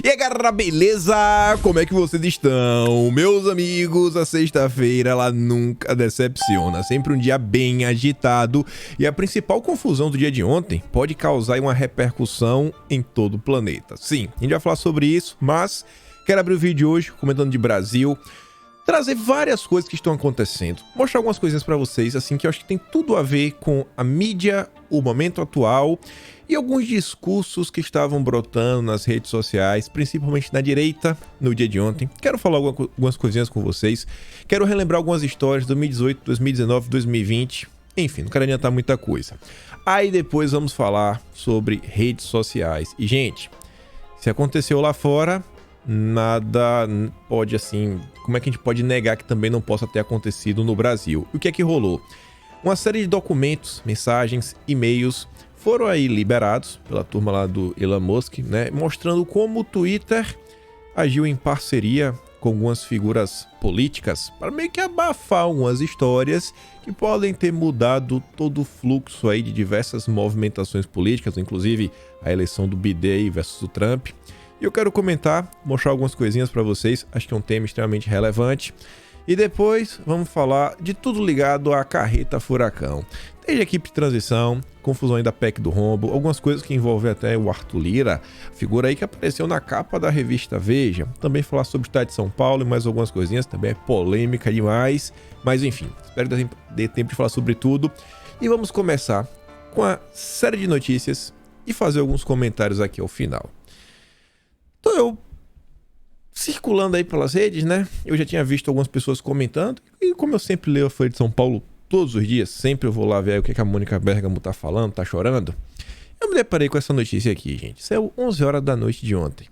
E aí galera, beleza? Como é que vocês estão? Meus amigos, a sexta-feira ela nunca decepciona, sempre um dia bem agitado e a principal confusão do dia de ontem pode causar uma repercussão em todo o planeta. Sim, a gente vai falar sobre isso, mas quero abrir o vídeo de hoje comentando de Brasil, trazer várias coisas que estão acontecendo, mostrar algumas coisinhas pra vocês, assim, que eu acho que tem tudo a ver com a mídia, o momento atual e alguns discursos que estavam brotando nas redes sociais, principalmente na direita, no dia de ontem. Quero falar algumas coisinhas com vocês, quero relembrar algumas histórias de 2018, 2019, 2020, enfim, não quero adiantar muita coisa. Aí depois vamos falar sobre redes sociais. E, gente, se aconteceu lá fora, nada pode, assim, como é que a gente pode negar que também não possa ter acontecido no Brasil? E o que é que rolou? Uma série de documentos, mensagens, e-mails foram aí liberados pela turma lá do Elon Musk, né, mostrando como o Twitter agiu em parceria com algumas figuras políticas para meio que abafar algumas histórias que podem ter mudado todo o fluxo aí de diversas movimentações políticas, inclusive a eleição do Biden versus o Trump. E eu quero comentar, mostrar algumas coisinhas para vocês, acho que é um tema extremamente relevante. E depois vamos falar de tudo ligado à carreta furacão. Desde a equipe de transição, confusão aí da PEC do rombo, algumas coisas que envolvem até o Arthur Lira, figura aí que apareceu na capa da revista Veja. Também falar sobre o estado de São Paulo e mais algumas coisinhas, também é polêmica demais. Mas enfim, espero que dê tempo de falar sobre tudo. E vamos começar com a série de notícias e fazer alguns comentários aqui ao final. Então eu circulando aí pelas redes, né? Eu já tinha visto algumas pessoas comentando. E como eu sempre leio a Folha de São Paulo todos os dias, sempre eu vou lá ver o que a Mônica Bergamo tá falando, tá chorando. Eu me deparei com essa notícia aqui, gente. Saiu 11 horas da noite de ontem.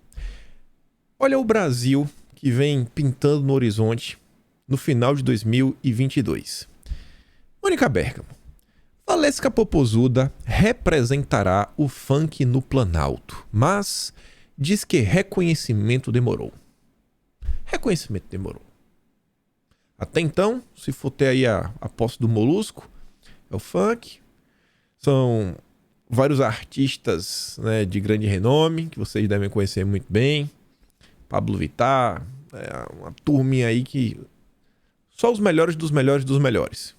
Olha o Brasil que vem pintando no horizonte no final de 2022. Mônica Bergamo. Valesca Popozuda representará o funk no Planalto, mas diz que reconhecimento demorou. Reconhecimento demorou. Até então, se for ter aí a posse do Molusco, é o funk. São vários artistas, né, de grande renome, que vocês devem conhecer muito bem. Pablo Vittar, uma turminha aí que... só os melhores dos melhores dos melhores.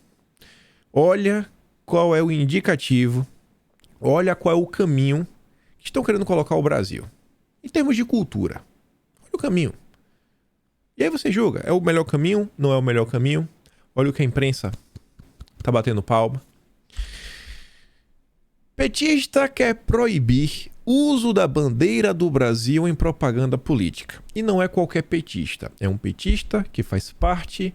Olha qual é o indicativo, olha qual é o caminho que estão querendo colocar o Brasil. Em termos de cultura, olha o caminho. E aí você julga, é o melhor caminho? Não é o melhor caminho? Olha o que a imprensa tá batendo palma. Petista quer proibir o uso da bandeira do Brasil em propaganda política. E não é qualquer petista, é um petista que faz parte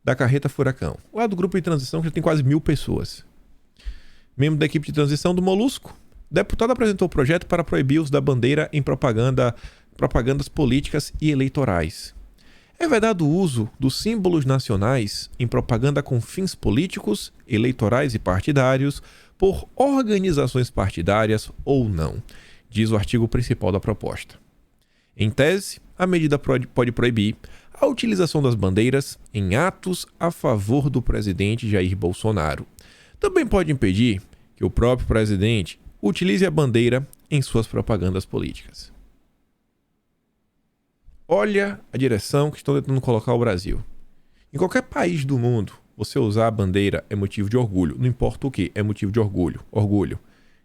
da carreta furacão. Lá do grupo de transição que já tem quase 1000 pessoas. Membro da equipe de transição do Molusco, o deputado apresentou o projeto para proibir o uso da bandeira em propagandas políticas e eleitorais. É vedado o uso dos símbolos nacionais em propaganda com fins políticos, eleitorais e partidários por organizações partidárias ou não, diz o artigo principal da proposta. Em tese, a medida pode proibir a utilização das bandeiras em atos a favor do presidente Jair Bolsonaro. Também pode impedir que o próprio presidente utilize a bandeira em suas propagandas políticas. Olha a direção que estão tentando colocar o Brasil. Em qualquer país do mundo, você usar a bandeira é motivo de orgulho. Não importa o que, é motivo de orgulho. Orgulho.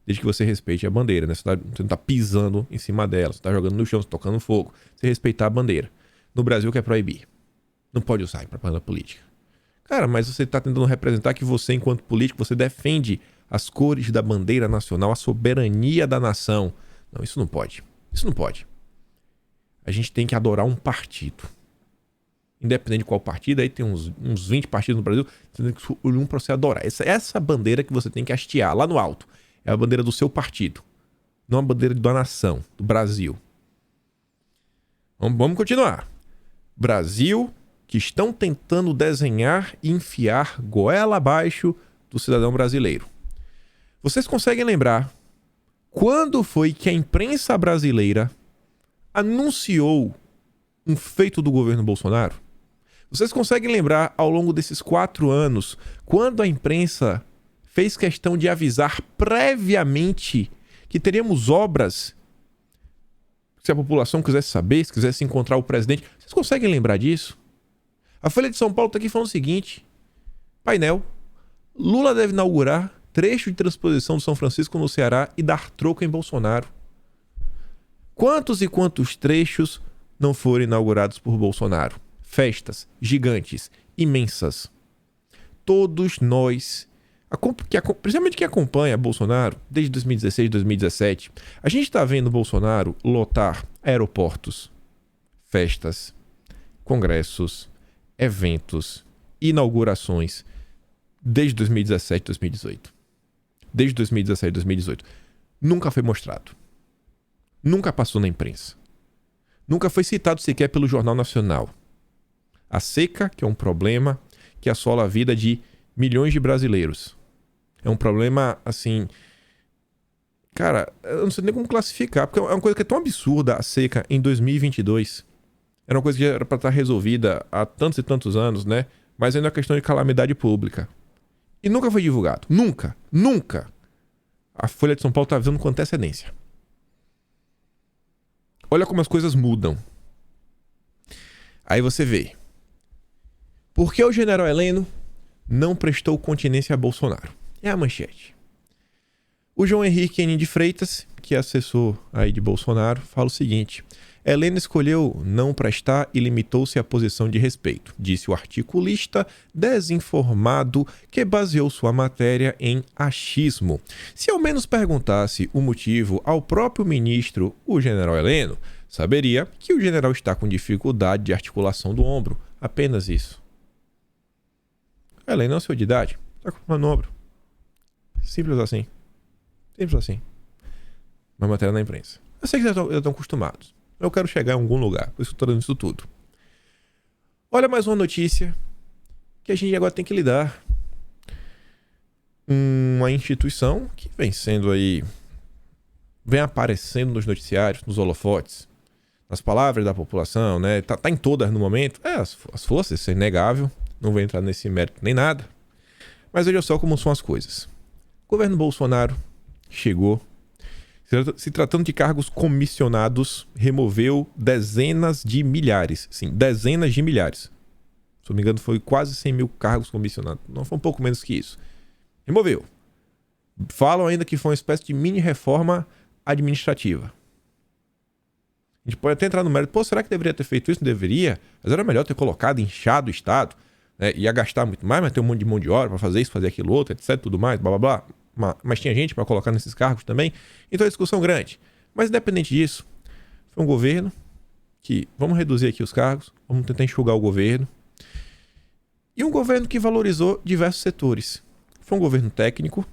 Desde que você respeite a bandeira, né? Você não tá pisando em cima dela, você tá jogando no chão, você tá tocando fogo. Você respeitar a bandeira. No Brasil quer proibir. Não pode usar em propaganda política. Cara, mas você tá tentando representar que você, enquanto político, você defende as cores da bandeira nacional, a soberania da nação. Não, isso não pode. Isso não pode. A gente tem que adorar um partido. Independente de qual partido, aí tem uns 20 partidos no Brasil, você tem que escolher um para você adorar. Essa bandeira que você tem que hastear lá no alto é a bandeira do seu partido. Não a bandeira da nação, do Brasil. Vamos continuar. Brasil que estão tentando desenhar e enfiar goela abaixo do cidadão brasileiro. Vocês conseguem lembrar quando foi que a imprensa brasileira anunciou um feito do governo Bolsonaro? Vocês conseguem lembrar, ao longo desses 4 anos, quando a imprensa fez questão de avisar previamente que teríamos obras Se a população quisesse saber, se quisesse encontrar o presidente, vocês conseguem lembrar disso? A Folha de São Paulo está aqui falando o seguinte: painel, Lula deve inaugurar trecho de transposição do São Francisco no Ceará e dar troco em Bolsonaro. Quantos e quantos trechos não foram inaugurados por Bolsonaro? Festas gigantes, imensas. Todos nós, principalmente quem acompanha Bolsonaro desde 2016, 2017, a gente está vendo Bolsonaro lotar aeroportos, festas, congressos, eventos, inaugurações desde 2017, 2018. Desde 2017, 2018. Nunca foi mostrado. Nunca passou na imprensa. Nunca foi citado sequer pelo Jornal Nacional. A seca, que é um problema que assola a vida de milhões de brasileiros. É um problema, assim... Cara, eu não sei nem como classificar, porque é uma coisa que é tão absurda, a seca em 2022. Era uma coisa que era para estar resolvida há tantos e tantos anos, né? Mas ainda é uma questão de calamidade pública. E nunca foi divulgado. Nunca. Nunca. A Folha de São Paulo está avisando com antecedência. Olha como as coisas mudam. Aí você vê. Por que o general Heleno não prestou continência a Bolsonaro? É a manchete. O João Henrique N. de Freitas, que é assessor aí de Bolsonaro, fala o seguinte: Heleno escolheu não prestar e limitou-se à posição de respeito, disse o articulista desinformado que baseou sua matéria em achismo. Se ao menos perguntasse o motivo ao próprio ministro, o general Heleno, saberia que o general está com dificuldade de articulação do ombro. Apenas isso. Heleno é o senhor de idade, está com problema no ombro. Simples assim. Simples assim. Uma matéria na imprensa. Eu sei que já estão acostumados. Eu quero chegar em algum lugar, por isso que estou dando isso tudo. Olha mais uma notícia que a gente agora tem que lidar. Uma instituição que vem sendo aí... vem aparecendo nos noticiários, nos holofotes, nas palavras da população, né? Tá em todas no momento. As forças, isso é inegável. Não vou entrar nesse mérito nem nada. Mas veja só como são as coisas. O governo Bolsonaro chegou... Se tratando de cargos comissionados, removeu dezenas de milhares. Sim, dezenas de milhares. Se não me engano, foi quase 100 mil cargos comissionados. Não, foi um pouco menos que isso. Removeu. Falam ainda que foi uma espécie de mini-reforma administrativa. A gente pode até entrar no mérito. Pô, será que deveria ter feito isso? Não deveria. Mas era melhor ter colocado, inchado o Estado. Né? Ia gastar muito mais, mas ter um monte de mão de obra para fazer isso, fazer aquilo outro, etc. Tudo mais, blá, blá, blá. Mas tinha gente para colocar nesses cargos também. Então é discussão grande. Mas independente disso, foi um governo que... Vamos reduzir aqui os cargos. Vamos tentar enxugar o governo. E um governo que valorizou diversos setores. Foi um governo técnico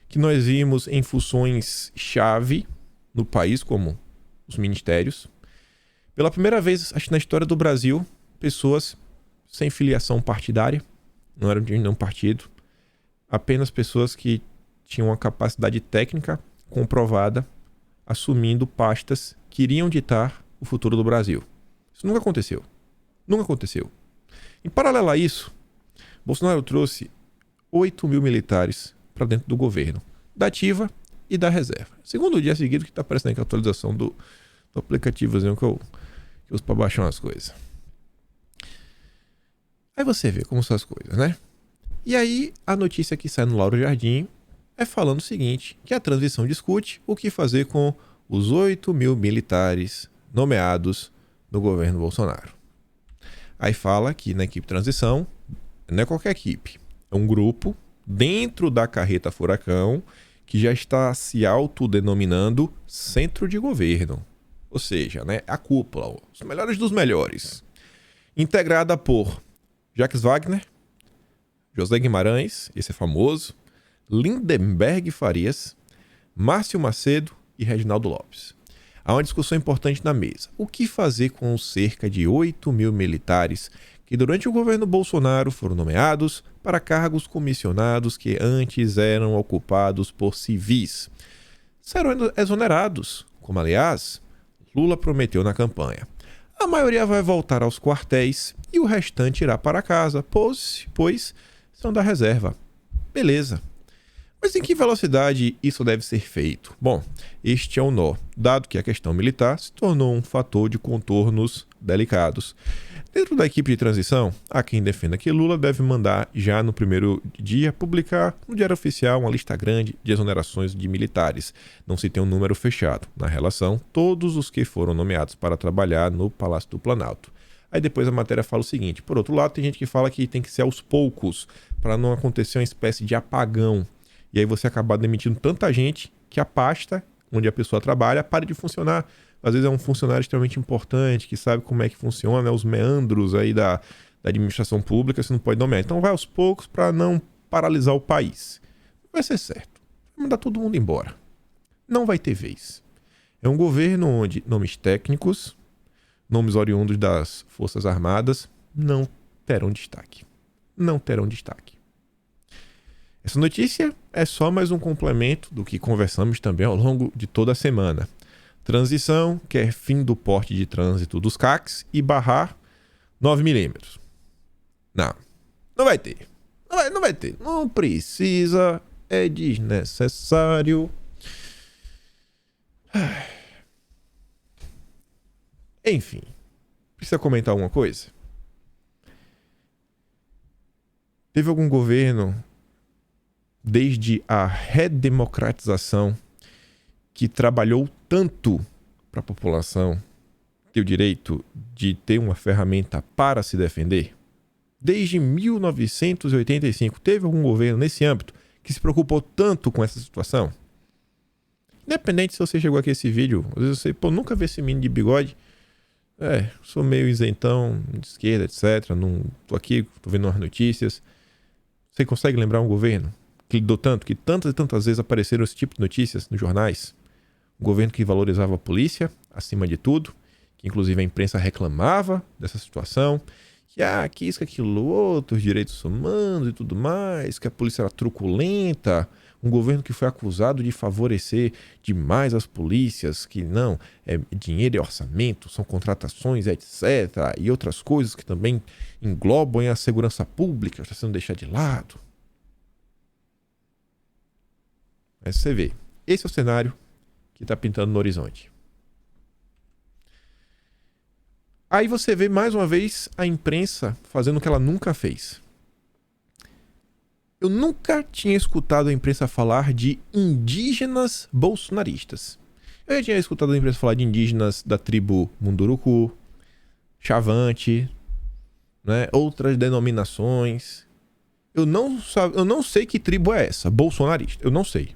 que nós vimos em funções-chave no país, como os ministérios. Pela primeira vez, acho que na história do Brasil, pessoas sem filiação partidária. Não eram de nenhum partido. Apenas pessoas que tinham uma capacidade técnica comprovada, assumindo pastas que iriam ditar o futuro do Brasil. Isso nunca aconteceu. Nunca aconteceu. Em paralelo a isso, Bolsonaro trouxe 8 mil militares para dentro do governo, da ativa e da reserva. Segundo dia seguido que está aparecendo aqui a atualização do aplicativozinho que eu uso para baixar umas coisas. Aí você vê como são as coisas, né? E aí, a notícia que sai no Lauro Jardim é falando o seguinte, que a transição discute o que fazer com os 8 mil militares nomeados no governo Bolsonaro. Aí fala que na equipe de transição, não é qualquer equipe, é um grupo dentro da carreta furacão que já está se autodenominando centro de governo. Ou seja, né, a cúpula, os melhores dos melhores. Integrada por Jacques Wagner, José Guimarães, esse é famoso, Lindenberg Farias, Márcio Macedo e Reginaldo Lopes. Há uma discussão importante na mesa. O que fazer com os cerca de 8 mil militares que durante o governo Bolsonaro foram nomeados para cargos comissionados que antes eram ocupados por civis? Serão exonerados, como aliás Lula prometeu na campanha. A maioria vai voltar aos quartéis e o restante irá para casa, pois são da reserva. Beleza. Mas em que velocidade isso deve ser feito? Bom, este é o nó, dado que a questão militar se tornou um fator de contornos delicados. Dentro da equipe de transição, há quem defenda que Lula deve mandar, já no primeiro dia, publicar no Diário Oficial uma lista grande de exonerações de militares. Não se tem um número fechado. Na relação, todos os que foram nomeados para trabalhar no Palácio do Planalto. Aí depois a matéria fala o seguinte: por outro lado, tem gente que fala que tem que ser aos poucos, para não acontecer uma espécie de apagão. E aí você acabar demitindo tanta gente que a pasta onde a pessoa trabalha pare de funcionar. Às vezes é um funcionário extremamente importante, que sabe como é que funciona, os meandros aí da administração pública, você não pode nomear. Então vai aos poucos para não paralisar o país. Vai ser certo. Vai mandar todo mundo embora. Não vai ter vez. É um governo onde nomes técnicos, nomes oriundos das Forças Armadas, não terão destaque. Não terão destaque. Essa notícia é só mais um complemento do que conversamos também ao longo de toda a semana. Transição quer fim do porte de trânsito dos CACs e barrar 9mm. Não vai ter. Não vai ter. Não precisa. É desnecessário. Enfim. Precisa comentar alguma coisa? Teve algum governo, desde a redemocratização, que trabalhou tanto para a população ter o direito de ter uma ferramenta para se defender? Desde 1985, teve algum governo nesse âmbito que se preocupou tanto com essa situação? Independente se você chegou aqui a esse vídeo, às vezes você, nunca vi esse menino de bigode. Sou meio isentão, de esquerda, etc. Não tô aqui, tô vendo umas notícias. Você consegue lembrar um governo que lidou tanto, que tantas e tantas vezes apareceram esse tipo de notícias nos jornais? Um governo que valorizava a polícia, acima de tudo, que inclusive a imprensa reclamava dessa situação, que isso, que aquilo outro, os direitos humanos e tudo mais, que a polícia era truculenta, um governo que foi acusado de favorecer demais as polícias, que não, é dinheiro e orçamento, são contratações, etc., e outras coisas que também englobam a segurança pública, está sendo deixada de lado. Mas você vê, esse é o cenário que está pintando no horizonte. Aí você vê mais uma vez a imprensa fazendo o que ela nunca fez. Eu nunca tinha escutado a imprensa falar de indígenas bolsonaristas. Eu já tinha escutado a imprensa falar de indígenas da tribo Munduruku, Chavante, né, outras denominações. Eu não sei que tribo é essa, bolsonarista. Eu não sei.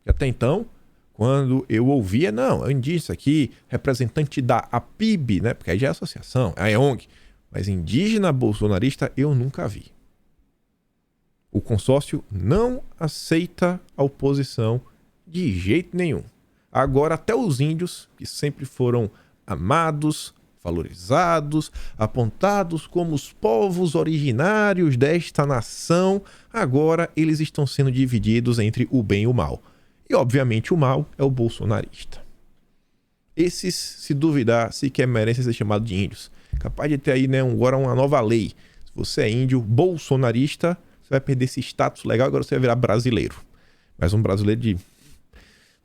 Até então, quando eu ouvia, não, é um indígena aqui, representante da APIB, né, porque aí já é associação, aí é ONG. Mas indígena bolsonarista eu nunca vi. O consórcio não aceita a oposição de jeito nenhum. Agora até os índios, que sempre foram amados, valorizados, apontados como os povos originários desta nação, agora eles estão sendo divididos entre o bem e o mal. E obviamente o mal é o bolsonarista. Esses, se duvidar, sequer merecem ser chamados de índios. Capaz de ter aí, né, agora uma nova lei. Se você é índio bolsonarista, você vai perder esse status legal, agora você vai virar brasileiro. Mas um brasileiro de,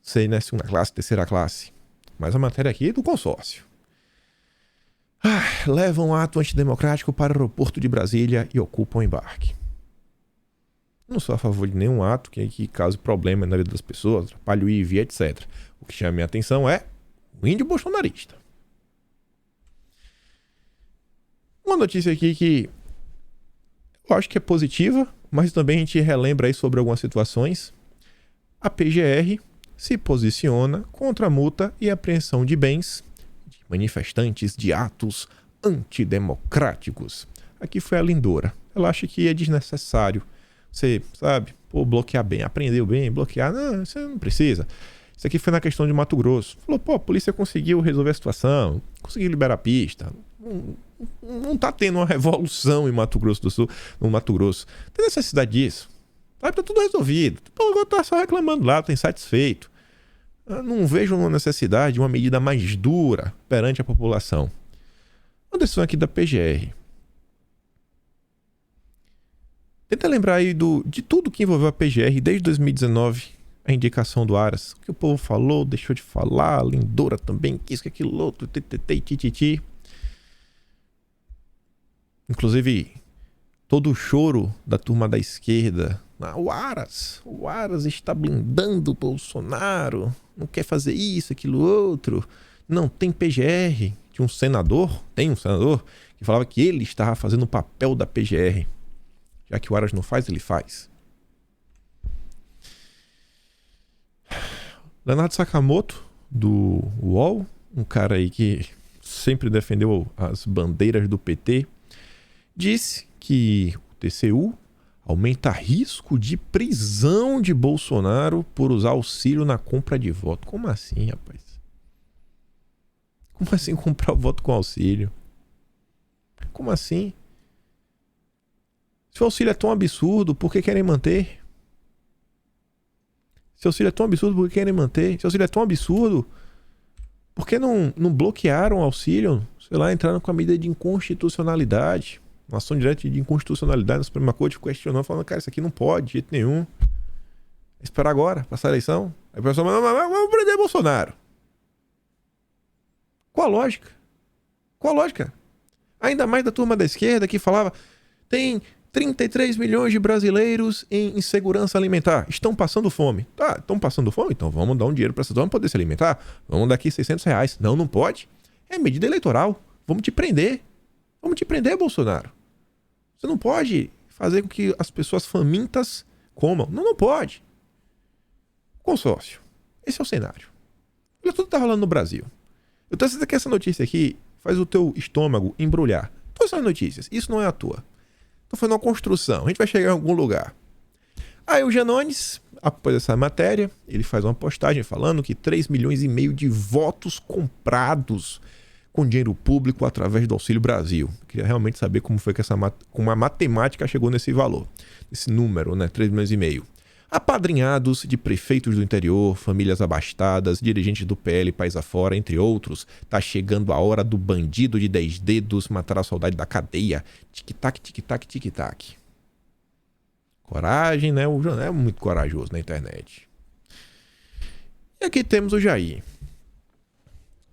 sei, né, segunda classe, terceira classe. Mas a matéria aqui é do consórcio. Levam um ato antidemocrático para o aeroporto de Brasília e ocupam o embarque. Não sou a favor de nenhum ato que cause problema na vida das pessoas, atrapalhe o IV, etc. O que chama a minha atenção é o índio bolsonarista. Uma notícia aqui que eu acho que é positiva, mas também a gente relembra aí sobre algumas situações. A PGR se posiciona contra a multa e apreensão de bens de manifestantes de atos antidemocráticos. Aqui foi a Lindora. Ela acha que é desnecessário. Você, sabe, bloquear bem, aprendeu bem, bloquear, não, você não precisa. Isso aqui foi na questão de Mato Grosso. Falou, a polícia conseguiu resolver a situação, conseguiu liberar a pista. Não tá tendo uma revolução em Mato Grosso do Sul, no Mato Grosso. Não tem necessidade disso. Tá tudo resolvido. O agora tá só reclamando lá, tá insatisfeito. Eu não vejo uma necessidade de uma medida mais dura perante a população. Uma decisão aqui da PGR. Tenta lembrar aí de tudo que envolveu a PGR desde 2019, a indicação do Aras. O que o povo falou, deixou de falar, a Lindora também, que isso, que aquilo outro, tititi. Inclusive, todo o choro da turma da esquerda. O Aras está blindando o Bolsonaro, não quer fazer isso, aquilo outro. Não tem PGR. Tem um senador que falava que ele estava fazendo o papel da PGR. Já que o Aras não faz, ele faz. Leonardo Sakamoto, do UOL, um cara aí que sempre defendeu as bandeiras do PT, disse que o TCU aumenta risco de prisão de Bolsonaro por usar auxílio na compra de voto. Como assim, rapaz? Como assim comprar o voto com auxílio? Como assim? Se o auxílio é tão absurdo, por que querem manter? Se o auxílio é tão absurdo, por que querem manter? Se o auxílio é tão absurdo, por que não bloquearam o auxílio? Sei lá, entraram com a medida de inconstitucionalidade. Uma ação direta de inconstitucionalidade na Suprema Corte questionando, falando, cara, isso aqui não pode, de jeito nenhum. Esperar agora, passar a eleição. Aí o pessoal fala, vamos prender Bolsonaro. Qual a lógica? Qual a lógica? Ainda mais da turma da esquerda que falava, tem 33 milhões de brasileiros em insegurança alimentar. Estão passando fome. Tá, estão passando fome? Então vamos dar um dinheiro para essas pessoas poder se alimentar. Vamos dar aqui R$600. Não, não pode. É medida eleitoral. Vamos te prender. Vamos te prender, Bolsonaro. Você não pode fazer com que as pessoas famintas comam. Não, não pode. Consórcio. Esse é o cenário. Olha tudo que tá rolando no Brasil. Eu tô dizendo que essa notícia aqui faz o teu estômago embrulhar. Todas essas notícias. Isso não é à toa. Tô fazendo uma construção. A gente vai chegar em algum lugar. Aí o Janones, após essa matéria, ele faz uma postagem falando que 3,5 milhões de votos comprados com dinheiro público através do Auxílio Brasil. Eu queria realmente saber como foi que como a matemática chegou nesse valor, nesse número, né? 3,5 milhões. Apadrinhados de prefeitos do interior, famílias abastadas, dirigentes do PL país afora, entre outros, tá chegando a hora do bandido de 10 dedos matar a saudade da cadeia. Tic-tac, tic-tac, tic-tac. Coragem, né? O João é muito corajoso na internet. E aqui temos o Jair.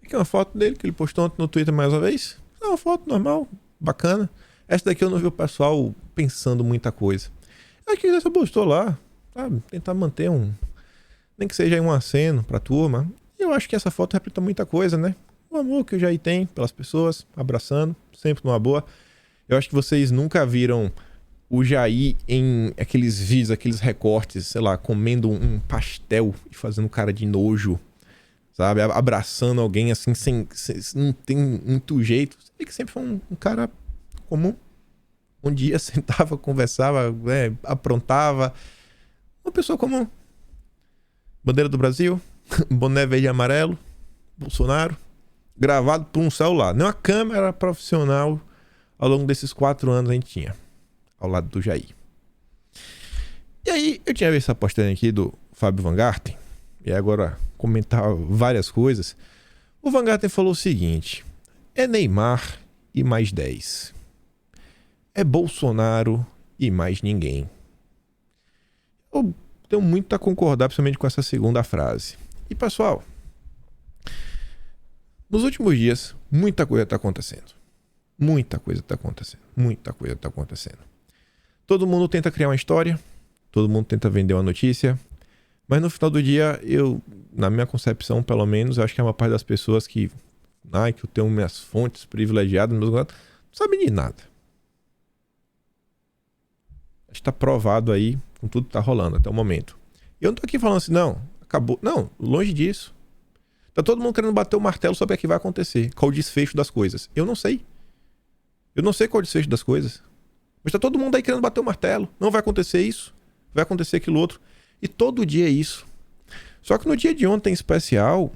Aqui é uma foto dele que ele postou ontem no Twitter mais uma vez. É uma foto normal, bacana. Essa daqui eu não vi o pessoal pensando muita coisa. Aqui você postou lá. Sabe, tentar manter nem que seja um aceno pra turma. E eu acho que essa foto representa muita coisa, né? O amor que o Jair tem pelas pessoas, abraçando, sempre numa boa. Eu acho que vocês nunca viram o Jair em aqueles vídeos, aqueles recortes, sei lá, comendo um pastel e fazendo cara de nojo, sabe? Abraçando alguém assim, sem não tem muito jeito. Você vê que sempre foi um cara comum. Um dia sentava, conversava, aprontava. Uma pessoa comum. Bandeira do Brasil, boné verde e amarelo, Bolsonaro, gravado por um celular. Nem uma câmera profissional ao longo desses 4 anos a gente tinha, ao lado do Jair. E aí, eu tinha visto essa postagem aqui do Fábio Van Garten, e agora comentar várias coisas. O Van Garten falou o seguinte, é Neymar e mais 10. É Bolsonaro e mais ninguém. Eu tenho muito a concordar, principalmente com essa segunda frase. E, pessoal, nos últimos dias, muita coisa está acontecendo. Muita coisa está acontecendo. Muita coisa está acontecendo. Todo mundo tenta criar uma história, todo mundo tenta vender uma notícia, mas no final do dia, na minha concepção, pelo menos, eu acho que é uma parte das pessoas que eu tenho minhas fontes privilegiadas, não sabem de nada. Está provado aí com tudo que está rolando até o momento. E eu não tô aqui falando assim, não, acabou. Não, longe disso. Tá todo mundo querendo bater o martelo sobre o que vai acontecer. Qual o desfecho das coisas. Eu não sei. Eu não sei qual o desfecho das coisas. Mas tá todo mundo aí querendo bater o martelo. Não vai acontecer isso. Vai acontecer aquilo outro. E todo dia é isso. Só que no dia de ontem em especial,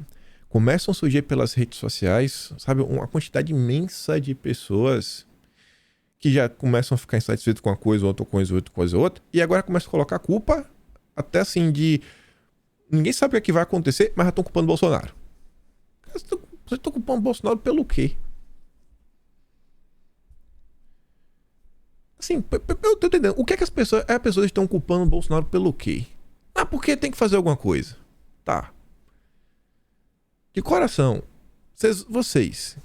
começam a surgir pelas redes sociais, sabe, uma quantidade imensa de pessoas que já começam a ficar insatisfeitos com uma coisa, outra coisa, outra, e agora começam a colocar a culpa, até assim, de... Ninguém sabe o que vai acontecer, mas já estão culpando o Bolsonaro. Vocês estão culpando o Bolsonaro pelo quê? Assim, eu tô entendendo. O que é que as pessoas estão culpando o Bolsonaro pelo quê? Ah, porque tem que fazer alguma coisa. Tá. De coração, vocês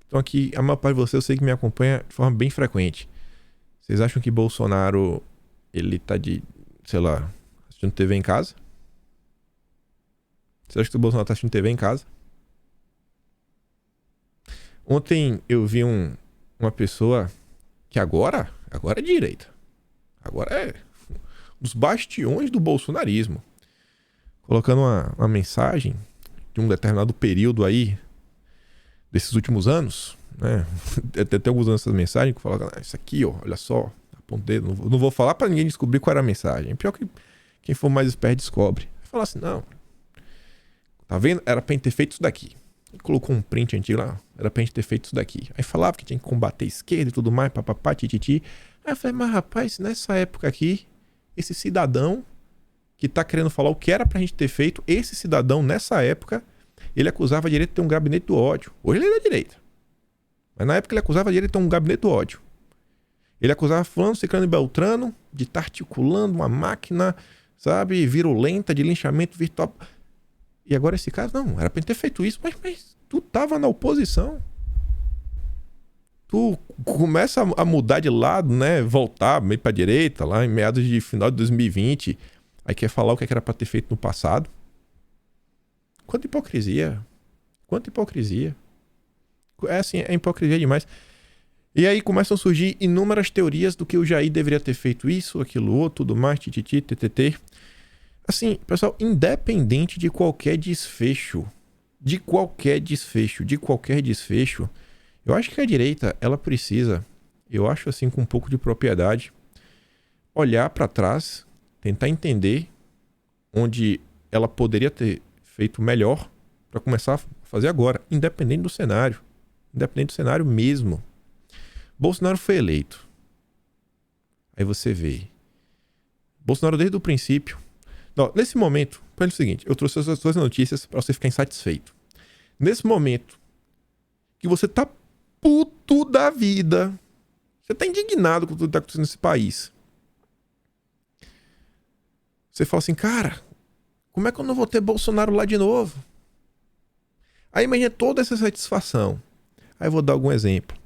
estão aqui, a maior parte de vocês eu sei que me acompanha de forma bem frequente. Vocês acham que Bolsonaro, ele tá sei lá, assistindo TV em casa? Vocês acham que o Bolsonaro tá assistindo TV em casa? Ontem eu vi uma pessoa que agora é direita. Agora é os bastiões do bolsonarismo. Colocando uma mensagem de um determinado período aí, desses últimos anos, né? Tem alguns anos essa mensagem que fala, isso aqui, ó, olha só, apontei, não vou falar pra ninguém descobrir qual era a mensagem. Pior que quem for mais esperto descobre. Fala assim, não, tá vendo? Era pra gente ter feito isso daqui. Ele colocou um print antigo lá, era pra gente ter feito isso daqui. Aí falava que tinha que combater a esquerda e tudo mais, papapá, tititi. Aí eu falei, mas rapaz, nessa época aqui, esse cidadão que tá querendo falar o que era pra gente ter feito, esse cidadão, nessa época, ele acusava a direita de ter um gabinete do ódio. Hoje ele é da direita. Mas na época ele acusava a direita de ter um gabinete do ódio. Ele acusava fulano, ciclano e beltrano de estar articulando uma máquina, sabe, virulenta de linchamento virtual. E agora esse caso, não, era pra gente ter feito isso, mas tu tava na oposição. Tu começa a mudar de lado, né, voltar meio pra direita, lá em meados de final de 2020... Aí quer falar o que era pra ter feito no passado. Quanta hipocrisia. Quanta hipocrisia. É assim, é hipocrisia demais. E aí começam a surgir inúmeras teorias do que o Jair deveria ter feito isso, aquilo outro, tudo mais, tititi, ttt. Assim, pessoal, independente de qualquer desfecho, eu acho que a direita, ela precisa, eu acho assim com um pouco de propriedade, olhar pra trás, tentar entender onde ela poderia ter feito melhor para começar a fazer agora, independente do cenário. Independente do cenário mesmo. Bolsonaro foi eleito. Aí você vê. Bolsonaro desde o princípio... Não, nesse momento, para ele é o seguinte, eu trouxe essas duas notícias para você ficar insatisfeito. Nesse momento que você tá puto da vida, você tá indignado com tudo que tá acontecendo nesse país, você fala assim, cara, como é que eu não vou ter Bolsonaro lá de novo? Aí imagina toda essa satisfação. Aí eu vou dar algum exemplo.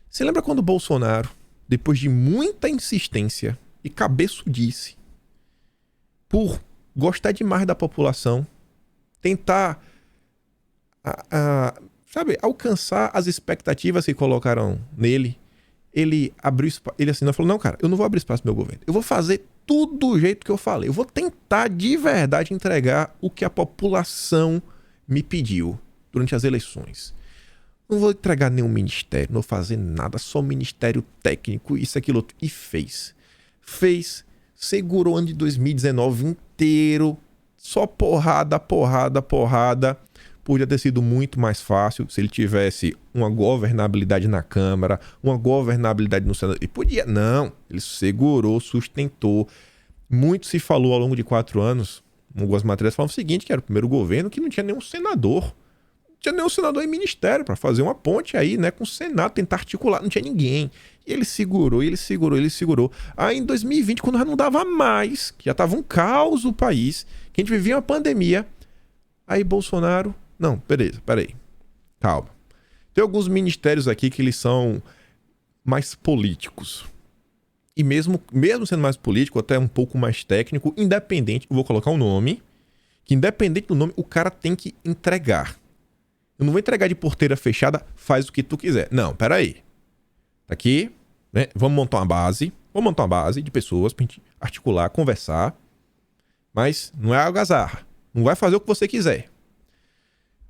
Você lembra quando o Bolsonaro, depois de muita insistência e cabeçudice, por gostar demais da população, tentar sabe, alcançar as expectativas que colocaram nele, ele abriu espaço, ele assinou e falou, não, cara, eu não vou abrir espaço pro meu governo, eu vou fazer tudo do jeito que eu falei. Eu vou tentar de verdade entregar o que a população me pediu durante as eleições. Não vou entregar nenhum ministério, não vou fazer nada, só ministério técnico, isso, aquilo, outro. E fez. Segurou o ano de 2019 inteiro, só porrada. Podia ter sido muito mais fácil se ele tivesse uma governabilidade na Câmara, uma governabilidade no Senado. E podia, não. Ele segurou, sustentou. Muito se falou ao longo de 4 anos. Algumas matérias falam o seguinte, que era o primeiro governo que não tinha nenhum senador. Não tinha nenhum senador em ministério para fazer uma ponte aí, né, com o Senado, tentar articular. Não tinha ninguém. E ele segurou. Aí em 2020, quando já não dava mais, que já tava um caos o país, que a gente vivia uma pandemia, aí Bolsonaro... Não, peraí. Calma. Tem alguns ministérios aqui que eles são mais políticos. E mesmo sendo mais político, até um pouco mais técnico, independente, eu vou colocar um nome, que independente do nome, o cara tem que entregar. Eu não vou entregar de porteira fechada, faz o que tu quiser. Não, peraí. Tá aqui, né? Vamos montar uma base de pessoas pra gente articular, conversar. Mas não é algazarra. Não vai fazer o que você quiser.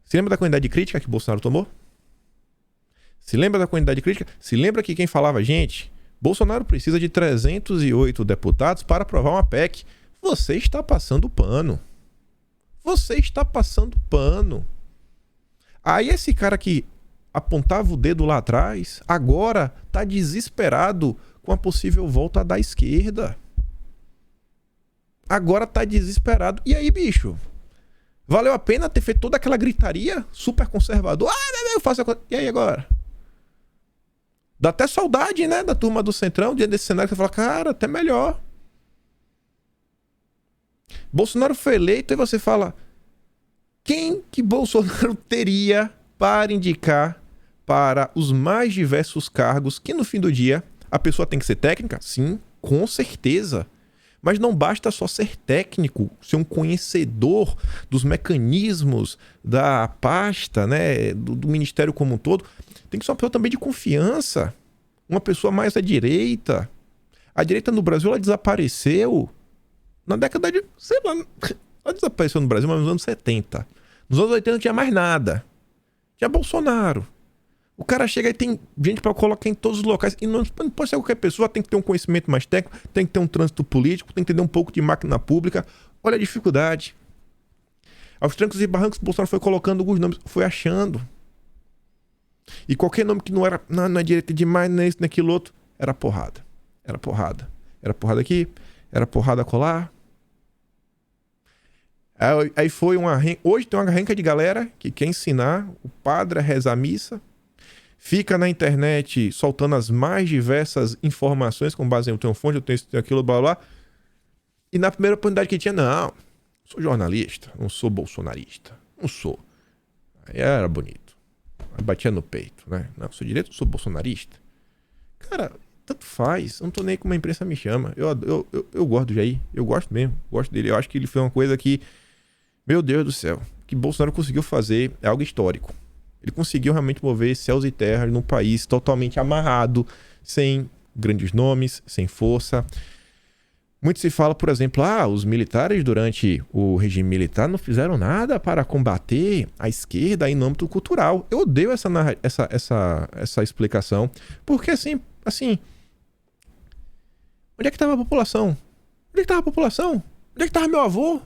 Se lembra da quantidade de crítica que Bolsonaro tomou? Se lembra da quantidade de crítica? Se lembra que quem falava, gente, Bolsonaro precisa de 308 deputados para aprovar uma PEC. Você está passando pano. Aí esse cara que apontava o dedo lá atrás, agora tá desesperado com a possível volta da esquerda. Agora tá desesperado. E aí, bicho? Valeu a pena ter feito toda aquela gritaria super conservador? Eu faço a coisa. E aí agora? Dá até saudade, né, da turma do Centrão, diante desse cenário, você fala, cara, até melhor. Bolsonaro foi eleito e você fala, quem que Bolsonaro teria para indicar para os mais diversos cargos que no fim do dia a pessoa tem que ser técnica? Sim, com certeza. Mas não basta só ser técnico, ser um conhecedor dos mecanismos da pasta, né, do ministério como um todo. Tem que ser uma pessoa também de confiança, uma pessoa mais à direita. A direita no Brasil, ela desapareceu na década de... sei lá, ela desapareceu no Brasil, mas nos anos 70. Nos anos 80 não tinha mais nada. Tinha Bolsonaro. O cara chega e tem gente para colocar em todos os locais. E não pode ser qualquer pessoa, tem que ter um conhecimento mais técnico, tem que ter um trânsito político, tem que entender um pouco de máquina pública. Olha a dificuldade. Aos trancos e barrancos, o Bolsonaro foi colocando alguns nomes, foi achando. E qualquer nome que não era, não é direita demais, não é isso, não é aquilo outro, era porrada. Era porrada. Era porrada aqui, era porrada colar. Aí foi uma... Hoje tem uma renca de galera que quer ensinar o padre a rezar a missa, fica na internet soltando as mais diversas informações com base em eu tenho fonte, eu tenho isso, tenho aquilo, blá, blá. E na primeira oportunidade que tinha, não, sou jornalista, não sou bolsonarista, não sou. Aí era bonito. Aí batia no peito, né? Não, sou direito, não sou bolsonarista. Cara, tanto faz, eu não tô nem como a imprensa me chama. Eu gosto do Jair, eu gosto mesmo, gosto dele. Eu acho que ele fez uma coisa que, meu Deus do céu, que Bolsonaro conseguiu fazer é algo histórico. Ele conseguiu realmente mover céus e terras num país totalmente amarrado, sem grandes nomes, sem força. Muito se fala, por exemplo, os militares durante o regime militar não fizeram nada para combater a esquerda em âmbito cultural. Eu odeio essa explicação, porque assim, onde é que estava a população? Onde é que estava a população? Onde é que estava meu avô?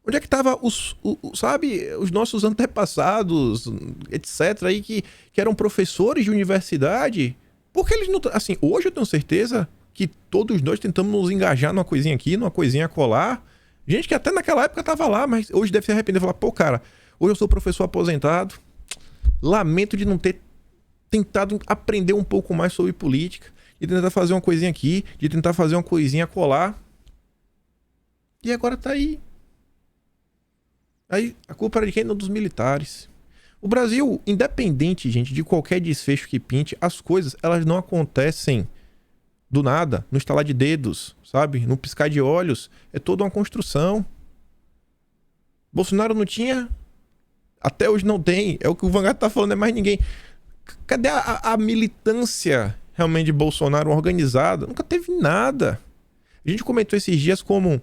Onde é que estavam os nossos antepassados, etc., aí que eram professores de universidade? Porque eles não... Assim, hoje eu tenho certeza que todos nós tentamos nos engajar numa coisinha aqui, numa coisinha colar. Gente que até naquela época estava lá, mas hoje deve se arrepender e falar, pô, cara, hoje eu sou professor aposentado, lamento de não ter tentado aprender um pouco mais sobre política, de tentar fazer uma coisinha aqui, de tentar fazer uma coisinha colar. E agora tá aí. Aí a culpa era de quem? Não, dos militares. O Brasil, independente, gente, de qualquer desfecho que pinte, as coisas, elas não acontecem do nada, no estalar de dedos, sabe? No piscar de olhos. É toda uma construção. Bolsonaro não tinha, até hoje não tem. É o que o Vanguard tá falando, não é mais ninguém. Cadê a militância realmente de Bolsonaro organizada? Nunca teve nada. A gente comentou esses dias como...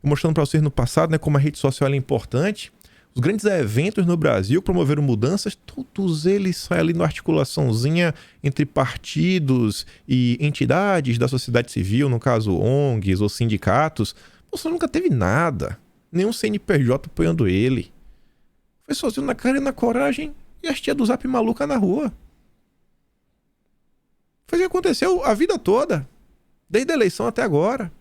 mostrando para vocês no passado, né, como a rede social é importante. Os grandes eventos no Brasil promoveram mudanças, todos eles saem ali na articulaçãozinha entre partidos e entidades da sociedade civil, no caso ONGs ou sindicatos. Você nunca teve nada, nenhum CNPJ apoiando ele. Foi sozinho na cara e na coragem e as tia do Zap maluca na rua. Foi o que aconteceu a vida toda, desde a eleição até agora.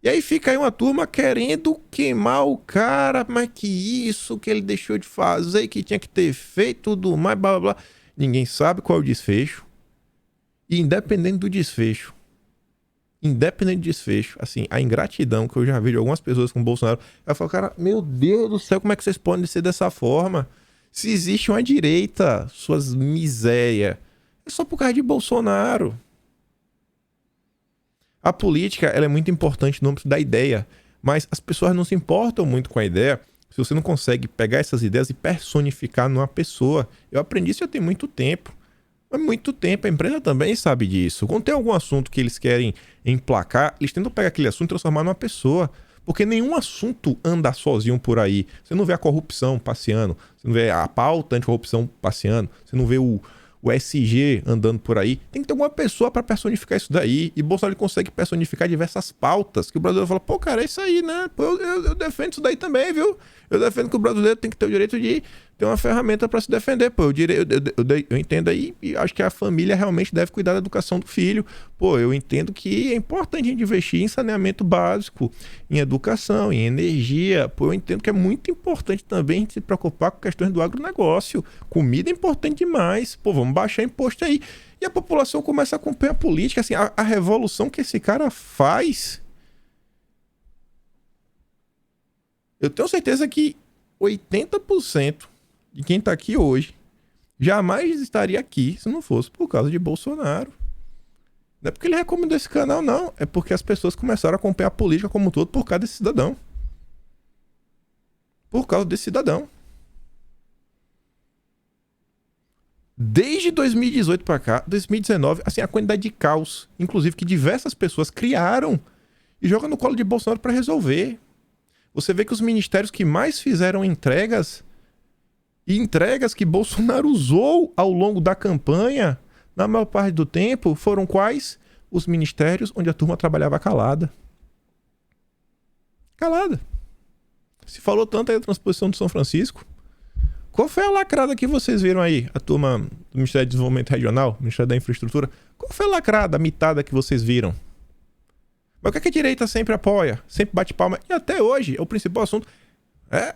E aí fica aí uma turma querendo queimar o cara, mas que isso que ele deixou de fazer, que tinha que ter feito, tudo mais, blá blá blá. Ninguém sabe qual é o desfecho. E independente do desfecho, assim, a ingratidão que eu já vi de algumas pessoas com o Bolsonaro, eu falo, cara, meu Deus do céu, como é que vocês podem ser dessa forma? Se existe uma direita, suas misérias, é só por causa de Bolsonaro. A política, ela é muito importante no âmbito da ideia, mas as pessoas não se importam muito com a ideia se você não consegue pegar essas ideias e personificar numa pessoa. Eu aprendi isso já tem muito tempo. Há muito tempo, a empresa também sabe disso. Quando tem algum assunto que eles querem emplacar, eles tentam pegar aquele assunto e transformar numa pessoa. Porque nenhum assunto anda sozinho por aí. Você não vê a corrupção passeando, você não vê a pauta anticorrupção passeando, você não vê o SG andando por aí. Tem que ter alguma pessoa para personificar isso daí. E Bolsonaro consegue personificar diversas pautas que o brasileiro fala, pô, cara, é isso aí, né? Pô, eu defendo isso daí também, viu? Eu defendo que o brasileiro tem que ter o direito de tem uma ferramenta para se defender. Pô, eu entendo aí e acho que a família realmente deve cuidar da educação do filho. Pô, eu entendo que é importante a gente investir em saneamento básico, em educação, em energia. Pô, eu entendo que é muito importante também a gente se preocupar com questões do agronegócio. Comida é importante demais. Pô, vamos baixar imposto aí. E a população começa a acompanhar a política. Assim, a revolução que esse cara faz... Eu tenho certeza que 80% de quem tá aqui hoje jamais estaria aqui se não fosse por causa de Bolsonaro. Não é porque ele recomendou esse canal, não. É porque as pessoas começaram a acompanhar a política como um todo por causa desse cidadão. Por causa desse cidadão. Desde 2018 pra cá, 2019, assim, a quantidade de caos, inclusive que diversas pessoas criaram e jogam no colo de Bolsonaro pra resolver. Você vê que os ministérios que mais fizeram entregas e entregas que Bolsonaro usou ao longo da campanha, na maior parte do tempo, foram quais? Os ministérios onde a turma trabalhava calada. Calada. Se falou tanto aí da transposição do São Francisco. Qual foi a lacrada que vocês viram aí? A turma do Ministério de Desenvolvimento Regional, Ministério da Infraestrutura. Qual foi a lacrada, a mitada que vocês viram? Mas o que é que a direita sempre apoia? Sempre bate palma. E até hoje, é o principal assunto. É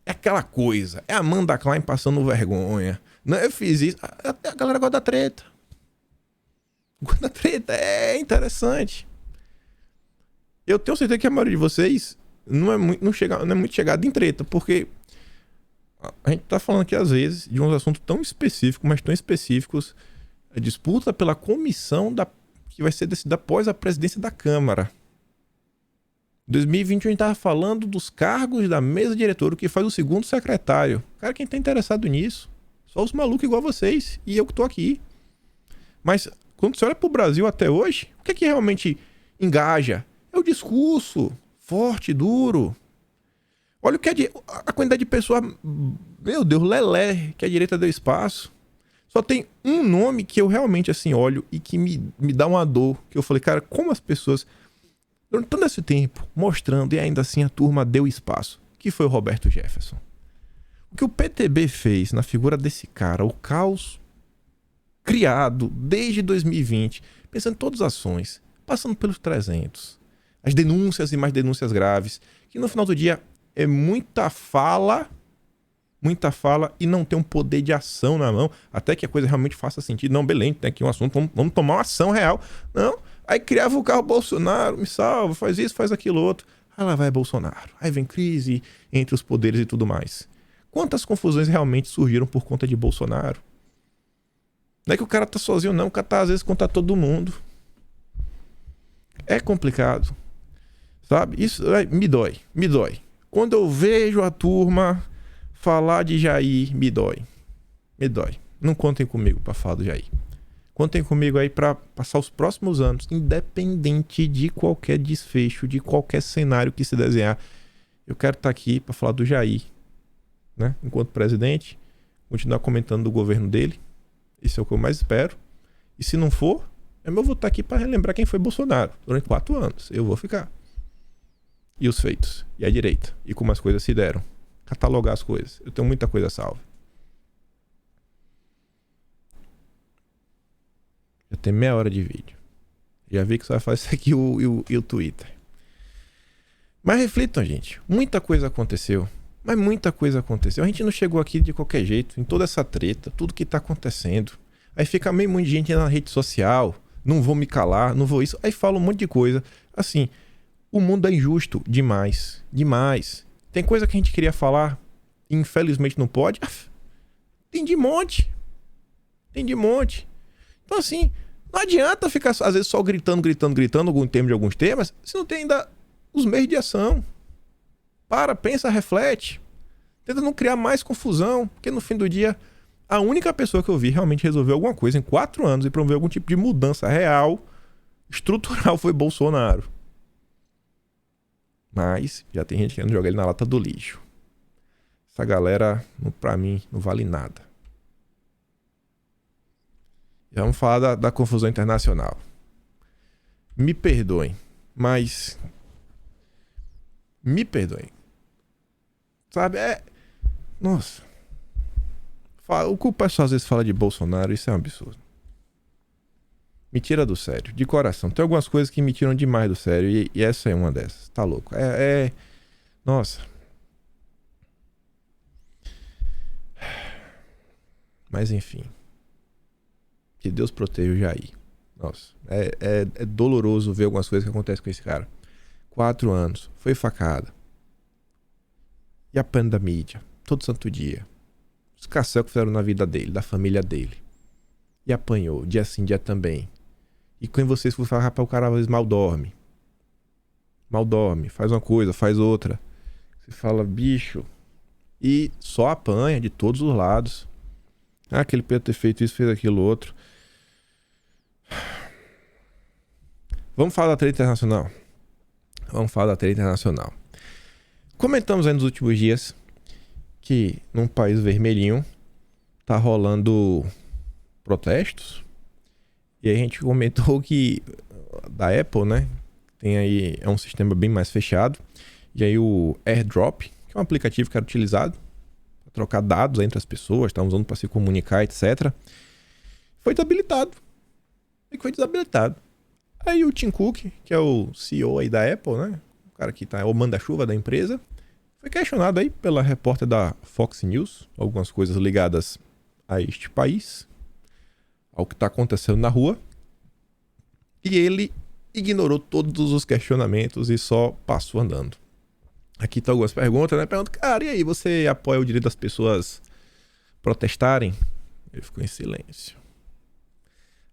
aquela coisa. É a Amanda Klein passando vergonha. Não, eu fiz isso. A galera gosta da treta. Gosta da treta. É interessante. Eu tenho certeza que a maioria de vocês não é muito chegada em treta. Porque a gente tá falando aqui, às vezes, de uns assuntos tão específicos, mas tão específicos. A disputa pela comissão que vai ser decidida após a presidência da Câmara. Em 2020 a gente tava falando dos cargos da mesa diretora, o que faz o segundo secretário. Cara, quem tá interessado nisso? Só os malucos igual a vocês. E eu que tô aqui. Mas quando você olha pro Brasil até hoje, o que é que realmente engaja? É o discurso forte, duro. Olha o que a quantidade de pessoas, meu Deus, lelé, que a direita deu espaço. Só tem um nome que eu realmente assim olho e que me dá uma dor. Que eu falei, cara, como as pessoas, durante todo esse tempo, mostrando e ainda assim a turma deu espaço. Que foi o Roberto Jefferson. O que o PTB fez na figura desse cara, o caos criado desde 2020, pensando em todas as ações, passando pelos 300, as denúncias e mais denúncias graves, que no final do dia é muita fala e não tem um poder de ação na mão, até que a coisa realmente faça sentido. Não, beleza, tem aqui um assunto, vamos tomar uma ação real. Não, aí criava o carro Bolsonaro, me salva, faz isso, faz aquilo outro. Aí lá vai Bolsonaro. Aí vem crise entre os poderes e tudo mais. Quantas confusões realmente surgiram por conta de Bolsonaro? Não é que o cara tá sozinho, não. O cara tá às vezes contra todo mundo. É complicado. Sabe? Isso me dói. Quando eu vejo a turma falar de Jair, me dói. Não contem comigo pra falar do Jair. Contem comigo aí pra passar os próximos anos, independente de qualquer desfecho, de qualquer cenário que se desenhar. Eu quero estar aqui pra falar do Jair, né? Enquanto presidente, continuar comentando do governo dele. Isso é o que eu mais espero. E se não for, eu vou estar aqui pra relembrar quem foi Bolsonaro durante 4 anos. Eu vou ficar. E os feitos, e a direita, e como as coisas se deram. Catalogar as coisas. Eu tenho muita coisa salva. Já tem meia hora de vídeo. Já vi que você vai fazer isso aqui e o Twitter. Mas reflitam, gente. Muita coisa aconteceu. Mas muita coisa aconteceu. A gente não chegou aqui de qualquer jeito. Em toda essa treta, tudo que tá acontecendo. Aí fica meio muita gente na rede social. Não vou me calar, não vou isso. Aí fala um monte de coisa. Assim, o mundo é injusto demais. Demais. Tem coisa que a gente queria falar e infelizmente não pode. Tem de monte. Então assim, não adianta ficar às vezes só gritando algum termo de alguns temas, se não tem ainda os meios de ação. Pensa, reflete. Tenta não criar mais confusão, porque no fim do dia, a única pessoa que eu vi realmente resolver alguma coisa em 4 anos e promover algum tipo de mudança real, estrutural, foi Bolsonaro. Mas já tem gente querendo jogar ele na lata do lixo. Essa galera, pra mim, não vale nada. E vamos falar da confusão internacional. Me perdoem, mas... Me perdoem. Sabe, Nossa. O que o pessoal às vezes fala de Bolsonaro, isso é um absurdo. Me tira do sério, de coração. Tem algumas coisas que me tiram demais do sério e essa é uma dessas. Tá louco. Nossa. Mas enfim. Que Deus proteja o Jair. Nossa. É doloroso ver algumas coisas que acontecem com esse cara. 4 anos. Foi facada. E apanha da mídia. Todo santo dia. Os cacel que fizeram na vida dele, da família dele. E apanhou. Dia sim, dia também. E quando vocês for falar, rapaz, o cara às vezes mal dorme. Mal dorme. Faz uma coisa, faz outra. Você fala, bicho. E só apanha de todos os lados. Ah, aquele Pedro ter feito isso, fez aquilo outro. Vamos falar da treta internacional. Comentamos aí nos últimos dias que num país vermelhinho tá rolando protestos. E aí a gente comentou que da Apple, né? Tem aí, é um sistema bem mais fechado. E aí o AirDrop, que é um aplicativo que era utilizado para trocar dados entre as pessoas, estavam usando para se comunicar, etc. Foi desabilitado. Aí o Tim Cook, que é o CEO aí da Apple, né? O cara que tá o manda-chuva da empresa, foi questionado aí pela repórter da Fox News, algumas coisas ligadas a este país, ao que está acontecendo na rua. E ele ignorou todos os questionamentos e só passou andando. Aqui estão algumas perguntas, né? Pergunta, cara, e aí, você apoia o direito das pessoas protestarem? Ele ficou em silêncio.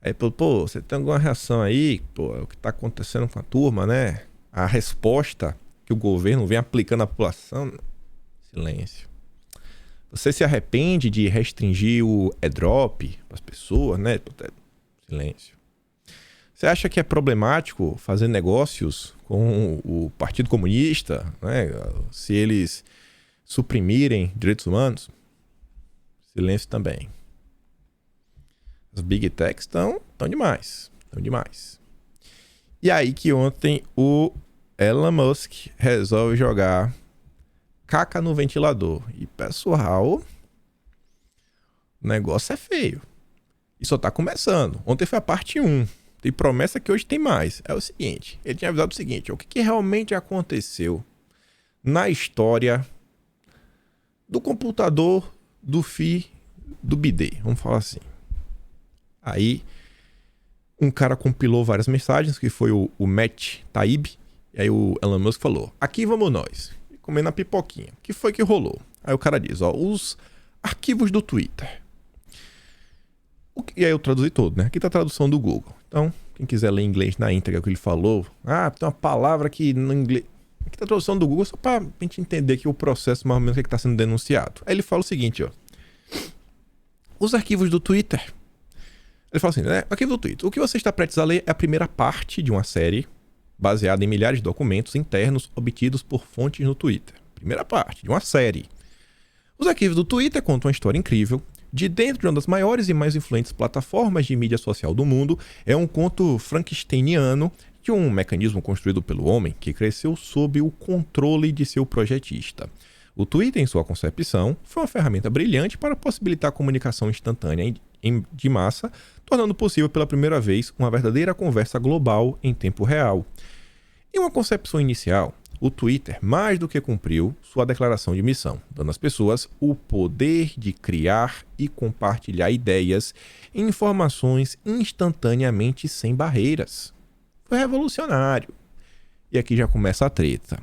Aí, pô, você tem alguma reação aí? Pô, é o que está acontecendo com a turma, né? A resposta que o governo vem aplicando à população? Silêncio. Você se arrepende de restringir o AirDrop para as pessoas, né? Silêncio. Você acha que é problemático fazer negócios com o Partido Comunista, né? Se eles suprimirem direitos humanos? Silêncio também. As Big Techs estão demais. E aí que ontem o Elon Musk resolve jogar caca no ventilador. E pessoal, o negócio é feio. E só tá começando. Ontem foi a parte 1. Tem promessa que hoje tem mais. É o seguinte, ele tinha avisado o seguinte, o que realmente aconteceu na história do computador do FI do BD, vamos falar assim. Aí, um cara compilou várias mensagens, que foi o Matt Taibbi, e aí o Elon Musk falou, aqui vamos nós, comendo a pipoquinha. O que foi que rolou? Aí o cara diz, os arquivos do Twitter. E aí eu traduzi todo, né? Aqui tá a tradução do Google. Então, quem quiser ler em inglês na íntegra o que ele falou, tem uma palavra que no inglês... Aqui tá a tradução do Google só pra gente entender aqui o processo, mais ou menos, o que tá sendo denunciado. Aí ele fala o seguinte, os arquivos do Twitter. Ele fala assim, né? Arquivo do Twitter. O que você está prestes a ler é a primeira parte de uma série baseada em milhares de documentos internos obtidos por fontes no Twitter. Primeira parte de uma série. Os arquivos do Twitter contam uma história incrível. De dentro de uma das maiores e mais influentes plataformas de mídia social do mundo, é um conto frankensteiniano de um mecanismo construído pelo homem que cresceu sob o controle de seu projetista. O Twitter, em sua concepção, foi uma ferramenta brilhante para possibilitar a comunicação instantânea de massa, tornando possível pela primeira vez uma verdadeira conversa global em tempo real. Em uma concepção inicial, o Twitter mais do que cumpriu sua declaração de missão, dando às pessoas o poder de criar e compartilhar ideias e informações instantaneamente sem barreiras. Foi revolucionário. E aqui já começa a treta.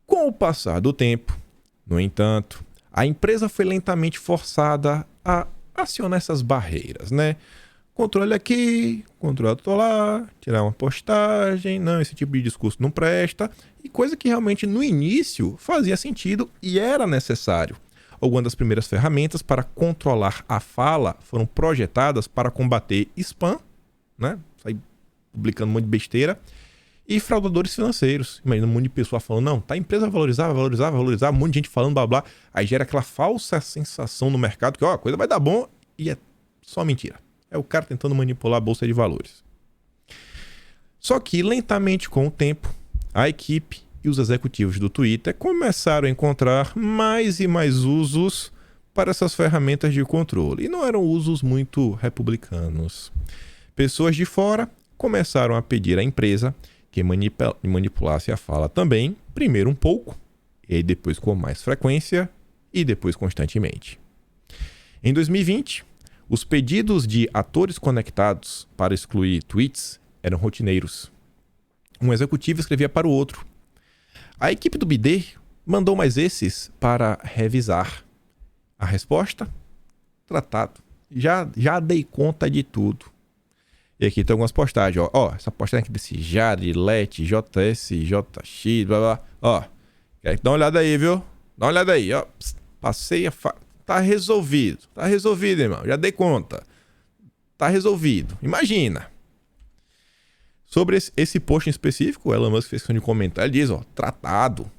Com o passar do tempo, no entanto, a empresa foi lentamente forçada a acionar essas barreiras, né? Controle aqui, controle lá, tirar uma postagem, não, esse tipo de discurso não presta, e coisa que realmente no início fazia sentido e era necessário. Algumas das primeiras ferramentas para controlar a fala foram projetadas para combater spam, né? Sair publicando um monte de besteira, e fraudadores financeiros. Imagina um monte de pessoa falando, não, tá, a empresa vai valorizar, um monte de gente falando blá blá, aí gera aquela falsa sensação no mercado que a coisa vai dar bom e é só mentira. É o cara tentando manipular a bolsa de valores. Só que, lentamente, com o tempo, a equipe e os executivos do Twitter começaram a encontrar mais e mais usos para essas ferramentas de controle. E não eram usos muito republicanos. Pessoas de fora começaram a pedir à empresa que manipulasse a fala também, primeiro um pouco, e aí depois com mais frequência e depois constantemente. Em 2020, os pedidos de atores conectados para excluir tweets eram rotineiros. Um executivo escrevia para o outro. A equipe do BD mandou mais esses para revisar. A resposta? Tratado. Já dei conta de tudo. E aqui tem algumas postagens, ó. Essa postagem aqui desse Jared, Let, JS, JX, blá blá. Ó, quer dar uma olhada aí, viu? Dá uma olhada aí, ó. Passei a Tá resolvido. Tá resolvido, irmão. Já dei conta. Tá resolvido. Imagina. Sobre esse post em específico, o Elon Musk fez questão de comentar. Ele diz, ó, tratado.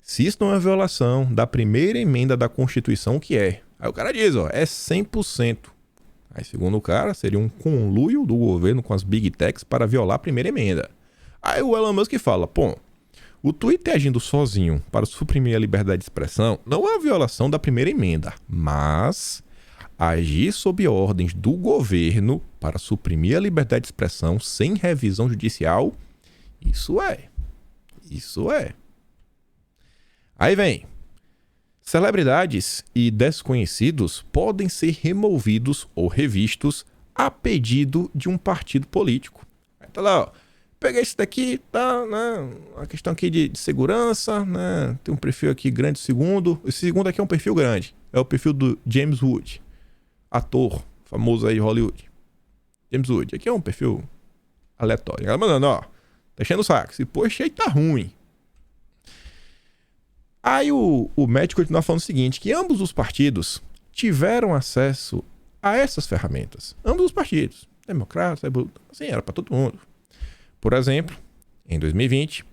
Se isso não é violação da primeira emenda da Constituição, o que é? Aí o cara diz, ó, é 100%. Aí, segundo o cara, seria um conluio do governo com as Big Techs para violar a primeira emenda. Aí o Elon Musk fala, pô, o Twitter agindo sozinho para suprimir a liberdade de expressão não é a violação da primeira emenda, mas agir sob ordens do governo para suprimir a liberdade de expressão sem revisão judicial, isso é. Isso é. Aí vem. Celebridades e desconhecidos podem ser removidos ou revistos a pedido de um partido político. Aí tá lá, ó. Peguei esse daqui, tá, né? Uma questão aqui de segurança, né? Tem um perfil aqui grande, segundo. Esse segundo aqui é um perfil grande. É o perfil do James Wood, ator famoso aí de Hollywood. James Wood. Aqui é um perfil aleatório. Ela mandando, ó, tá enchendo o saco. Esse post aí tá ruim. Aí o médico continua falando o seguinte, que ambos os partidos tiveram acesso a essas ferramentas. Ambos os partidos. Democratas, assim, era para todo mundo. Por exemplo, em 2020,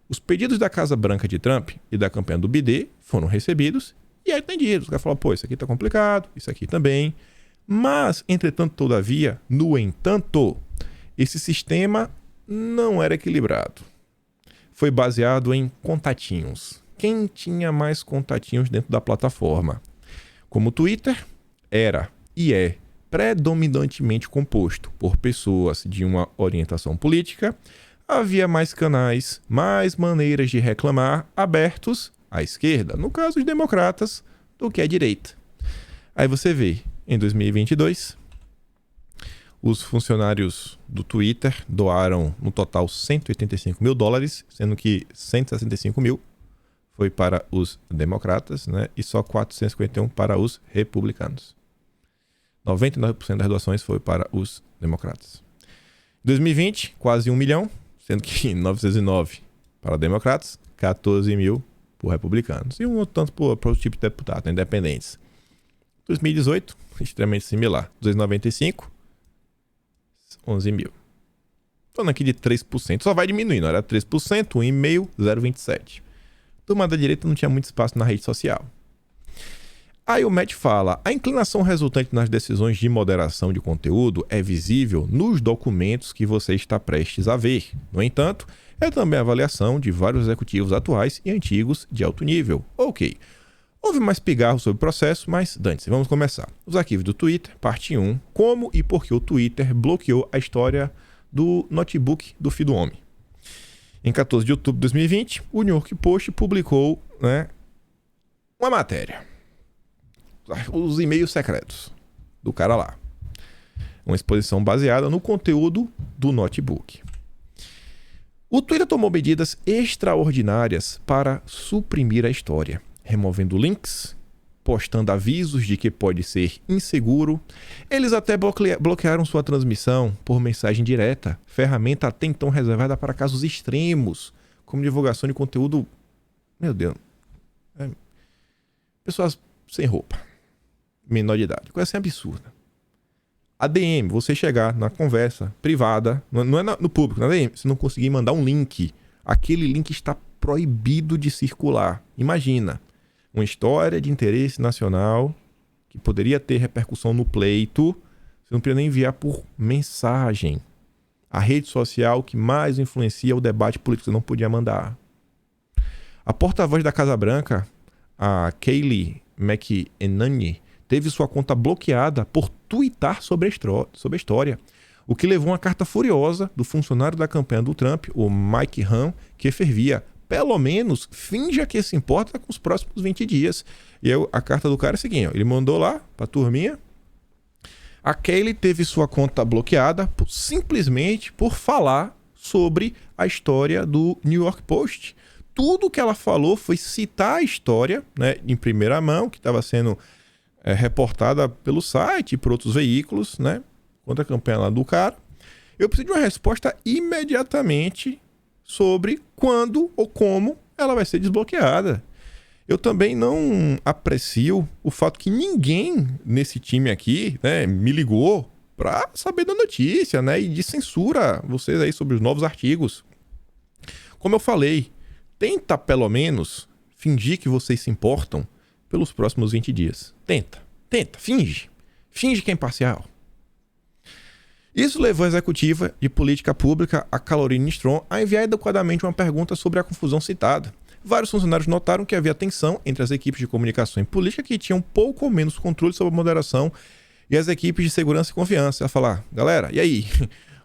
os pedidos da Casa Branca de Trump e da campanha do BD foram recebidos e atendidos. O cara falou, pô, isso aqui tá complicado, isso aqui também. Mas, entretanto, todavia, no entanto, esse sistema não era equilibrado. Foi baseado em contatinhos. Quem tinha mais contatinhos dentro da plataforma? Como o Twitter era e é predominantemente composto por pessoas de uma orientação política, havia mais canais, mais maneiras de reclamar abertos à esquerda, no caso os democratas, do que à direita. Aí você vê, em 2022, os funcionários do Twitter doaram no total $185 mil, sendo que 165 mil foi para os democratas, né? E só 451 para os republicanos. 99% das doações foi para os democratas. Em 2020, quase 1 milhão, sendo que 909 para democratas, 14 mil por republicanos. E um outro tanto para o tipo de deputado, independentes. 2018, extremamente similar. 295, 11 mil. Falando aqui de 3%, só vai diminuindo. Era 3%, 1,5%, 0,27%. Turma da direita não tinha muito espaço na rede social. Aí o Matt fala, a inclinação resultante nas decisões de moderação de conteúdo é visível nos documentos que você está prestes a ver. No entanto, é também a avaliação de vários executivos atuais e antigos de alto nível. Ok, houve mais pigarro sobre o processo, mas dane-se, vamos começar. Os arquivos do Twitter, parte 1, como e por que o Twitter bloqueou a história do notebook do filho do homem. Em 14 de outubro de 2020, o New York Post publicou, né, uma matéria. Os e-mails secretos do cara lá. Uma exposição baseada no conteúdo do notebook. O Twitter tomou medidas extraordinárias para suprimir a história, removendo links, postando avisos de que pode ser inseguro. Eles até bloquearam sua transmissão por mensagem direta, ferramenta até então reservada para casos extremos, como divulgação de conteúdo, meu Deus, pessoas sem roupa, menor de idade, coisa assim absurda. A DM, você chegar na conversa privada, não é no público, na DM, se não conseguir mandar um link, aquele link está proibido de circular. Imagina, uma história de interesse nacional que poderia ter repercussão no pleito, você não poderia nem enviar por mensagem. A rede social que mais influencia o debate político, você não podia mandar. A porta-voz da Casa Branca, a Kayleigh McEnany teve sua conta bloqueada por tuitar sobre a história, o que levou a uma carta furiosa do funcionário da campanha do Trump, o Mike Hahn, que fervia: pelo menos finja que se importa com os próximos 20 dias. E a carta do cara é a seguinte, ó, ele mandou lá pra turminha: a Kayleigh teve sua conta bloqueada simplesmente por falar sobre a história do New York Post. Tudo que ela falou foi citar a história, né, em primeira mão, que estava sendo reportada pelo site e por outros veículos, né, contra a campanha lá do cara. Eu preciso de uma resposta imediatamente sobre quando ou como ela vai ser desbloqueada. Eu também não aprecio o fato que ninguém nesse time aqui, né, me ligou para saber da notícia, né, e de censura vocês aí sobre os novos artigos. Como eu falei, tenta pelo menos fingir que vocês se importam pelos próximos 20 dias. Tenta, finge que é imparcial. Isso levou a executiva de política pública, a Caroline Strong, a enviar adequadamente uma pergunta sobre a confusão citada. Vários funcionários notaram que havia tensão entre as equipes de comunicação e política, que tinham pouco ou menos controle sobre a moderação, e as equipes de segurança e confiança. Ela falar: galera, e aí?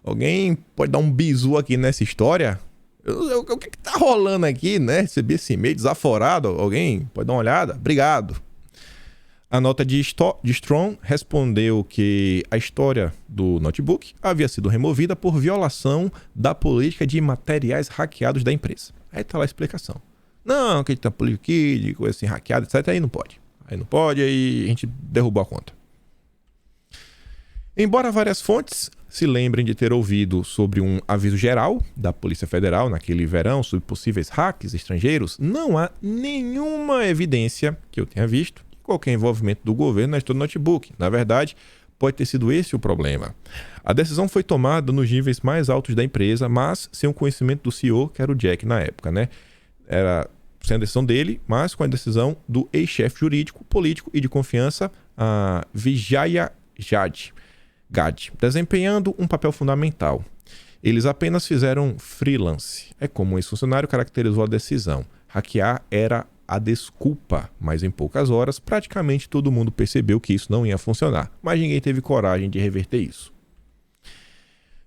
Alguém pode dar um bizu aqui nessa história? O que tá rolando aqui, né? Recebi esse e-mail desaforado. Alguém pode dar uma olhada? Obrigado. A nota de Strong respondeu que a história do notebook havia sido removida por violação da política de materiais hackeados da empresa. Aí tá lá a explicação. Não, que tá política de coisa assim hackeada, etc. Aí não pode. Aí a gente derrubou a conta. Embora várias fontes se lembrem de ter ouvido sobre um aviso geral da Polícia Federal naquele verão sobre possíveis hacks estrangeiros, não há nenhuma evidência que eu tenha visto de qualquer envolvimento do governo na história do notebook. Na verdade, pode ter sido esse o problema. A decisão foi tomada nos níveis mais altos da empresa, mas sem o conhecimento do CEO, que era o Jack na época, né? Era sem a decisão dele, mas com a decisão do ex-chefe jurídico, político e de confiança, a Vijaya Gadde, desempenhando um papel fundamental. Eles apenas fizeram freelance. É como esse funcionário caracterizou a decisão. Hackear era a desculpa, mas em poucas horas praticamente todo mundo percebeu que isso não ia funcionar, mas ninguém teve coragem de reverter isso.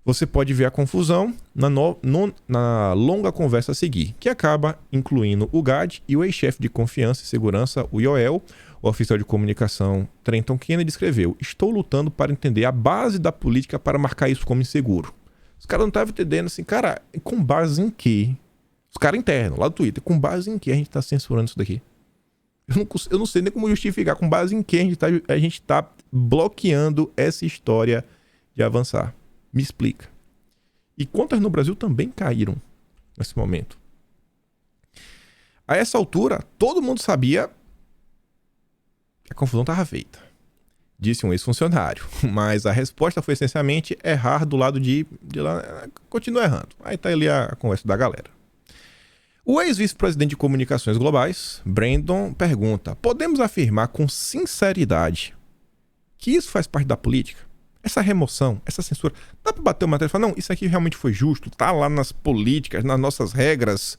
Você pode ver a confusão na longa conversa a seguir, que acaba incluindo o Gadde e o ex-chefe de confiança e segurança, o Yoel. O oficial de comunicação Trenton Kennedy escreveu: estou lutando para entender a base da política para marcar isso como inseguro. Os caras não estavam entendendo assim, cara, com base em quê? Os caras internos, lá do Twitter, com base em que a gente está censurando isso daqui? Eu não sei nem como justificar com base em que a gente tá bloqueando essa história de avançar. Me explica. E contas no Brasil também caíram nesse momento. A essa altura, todo mundo sabia que a confusão estava feita, disse um ex-funcionário. Mas a resposta foi essencialmente errar do lado de lá. Continua errando. Aí tá ali a conversa da galera. O ex-vice-presidente de comunicações globais, Brandon, pergunta: podemos afirmar com sinceridade que isso faz parte da política? Essa remoção, essa censura, dá pra bater uma matéria e falar: não, isso aqui realmente foi justo, tá lá nas políticas, nas nossas regras.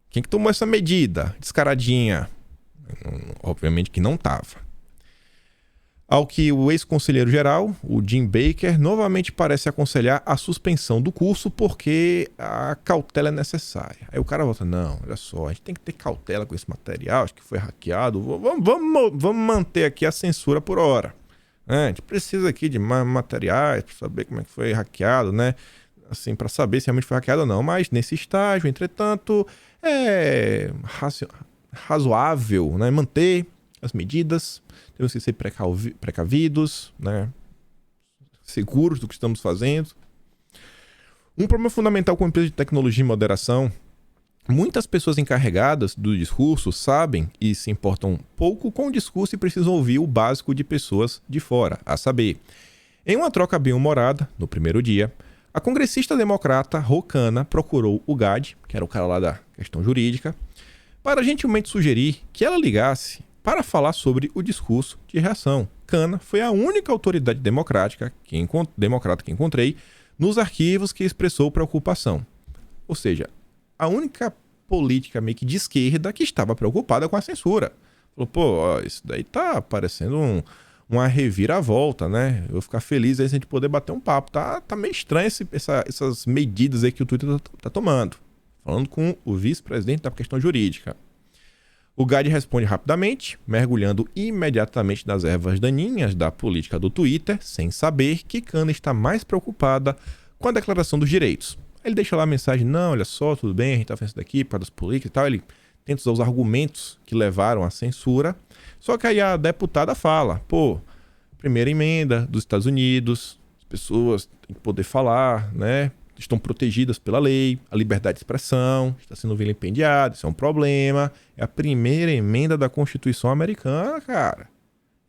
Quem que tomou essa medida descaradinha? Obviamente que não estava. Ao que o ex-conselheiro-geral, o Jim Baker, novamente parece aconselhar a suspensão do curso porque a cautela é necessária. Aí o cara volta: não, olha só, a gente tem que ter cautela com esse material, acho que foi hackeado, vamos manter aqui a censura por hora. A gente precisa aqui de mais materiais para saber como é que foi hackeado, né? Assim, para saber se realmente foi hackeado ou não. Mas nesse estágio, entretanto, é razoável, né, manter as medidas. Temos que ser precavidos, né, seguros do que estamos fazendo. Um problema fundamental com a empresa de tecnologia e moderação: muitas pessoas encarregadas do discurso sabem e se importam pouco com o discurso e precisam ouvir o básico de pessoas de fora, a saber. Em uma troca bem-humorada, no primeiro dia, a congressista democrata Ro Khanna procurou o Gadde, que era o cara lá da questão jurídica, para gentilmente sugerir que ela ligasse para falar sobre o discurso de reação. Khanna foi a única autoridade democrata que encontrei nos arquivos que expressou preocupação. Ou seja, a única política meio que de esquerda que estava preocupada com a censura. Falou, pô, ó, isso daí tá parecendo uma reviravolta, né? Eu vou ficar feliz aí se a gente poder bater um papo. Tá meio estranho essas medidas aí que o Twitter tá tomando. Falando com o vice-presidente da questão jurídica. O Gade responde rapidamente, mergulhando imediatamente nas ervas daninhas da política do Twitter, sem saber que Khan está mais preocupada com a declaração dos direitos. Ele deixa lá a mensagem, não, olha só, tudo bem, a gente tá fazendo isso daqui para as políticas e tal. Ele tenta usar os argumentos que levaram à censura. Só que aí a deputada fala, pô, primeira emenda dos Estados Unidos, as pessoas têm que poder falar, né? Estão protegidas pela lei, a liberdade de expressão está sendo vilipendiada, isso é um problema. É a primeira emenda da Constituição americana, cara.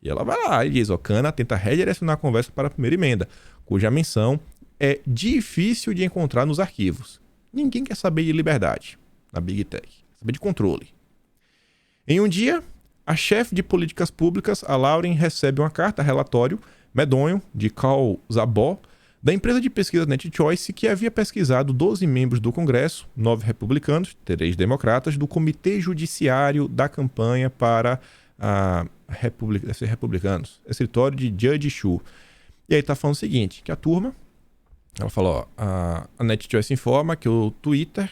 E ela vai lá e diz, Khan tenta redirecionar a conversa para a primeira emenda, cuja menção é difícil de encontrar nos arquivos. Ninguém quer saber de liberdade na Big Tech, quer saber de controle. Em um dia, a chefe de políticas públicas, a Lauren, recebe uma carta relatório medonho de Carl Zabor, da empresa de pesquisa NetChoice, que havia pesquisado 12 membros do Congresso, 9 republicanos, 3 democratas, do Comitê Judiciário da campanha para republicanos, escritório de Judge Shu. E aí tá falando o seguinte, que a turma, ela falou, ó, a NetChoice informa que o Twitter,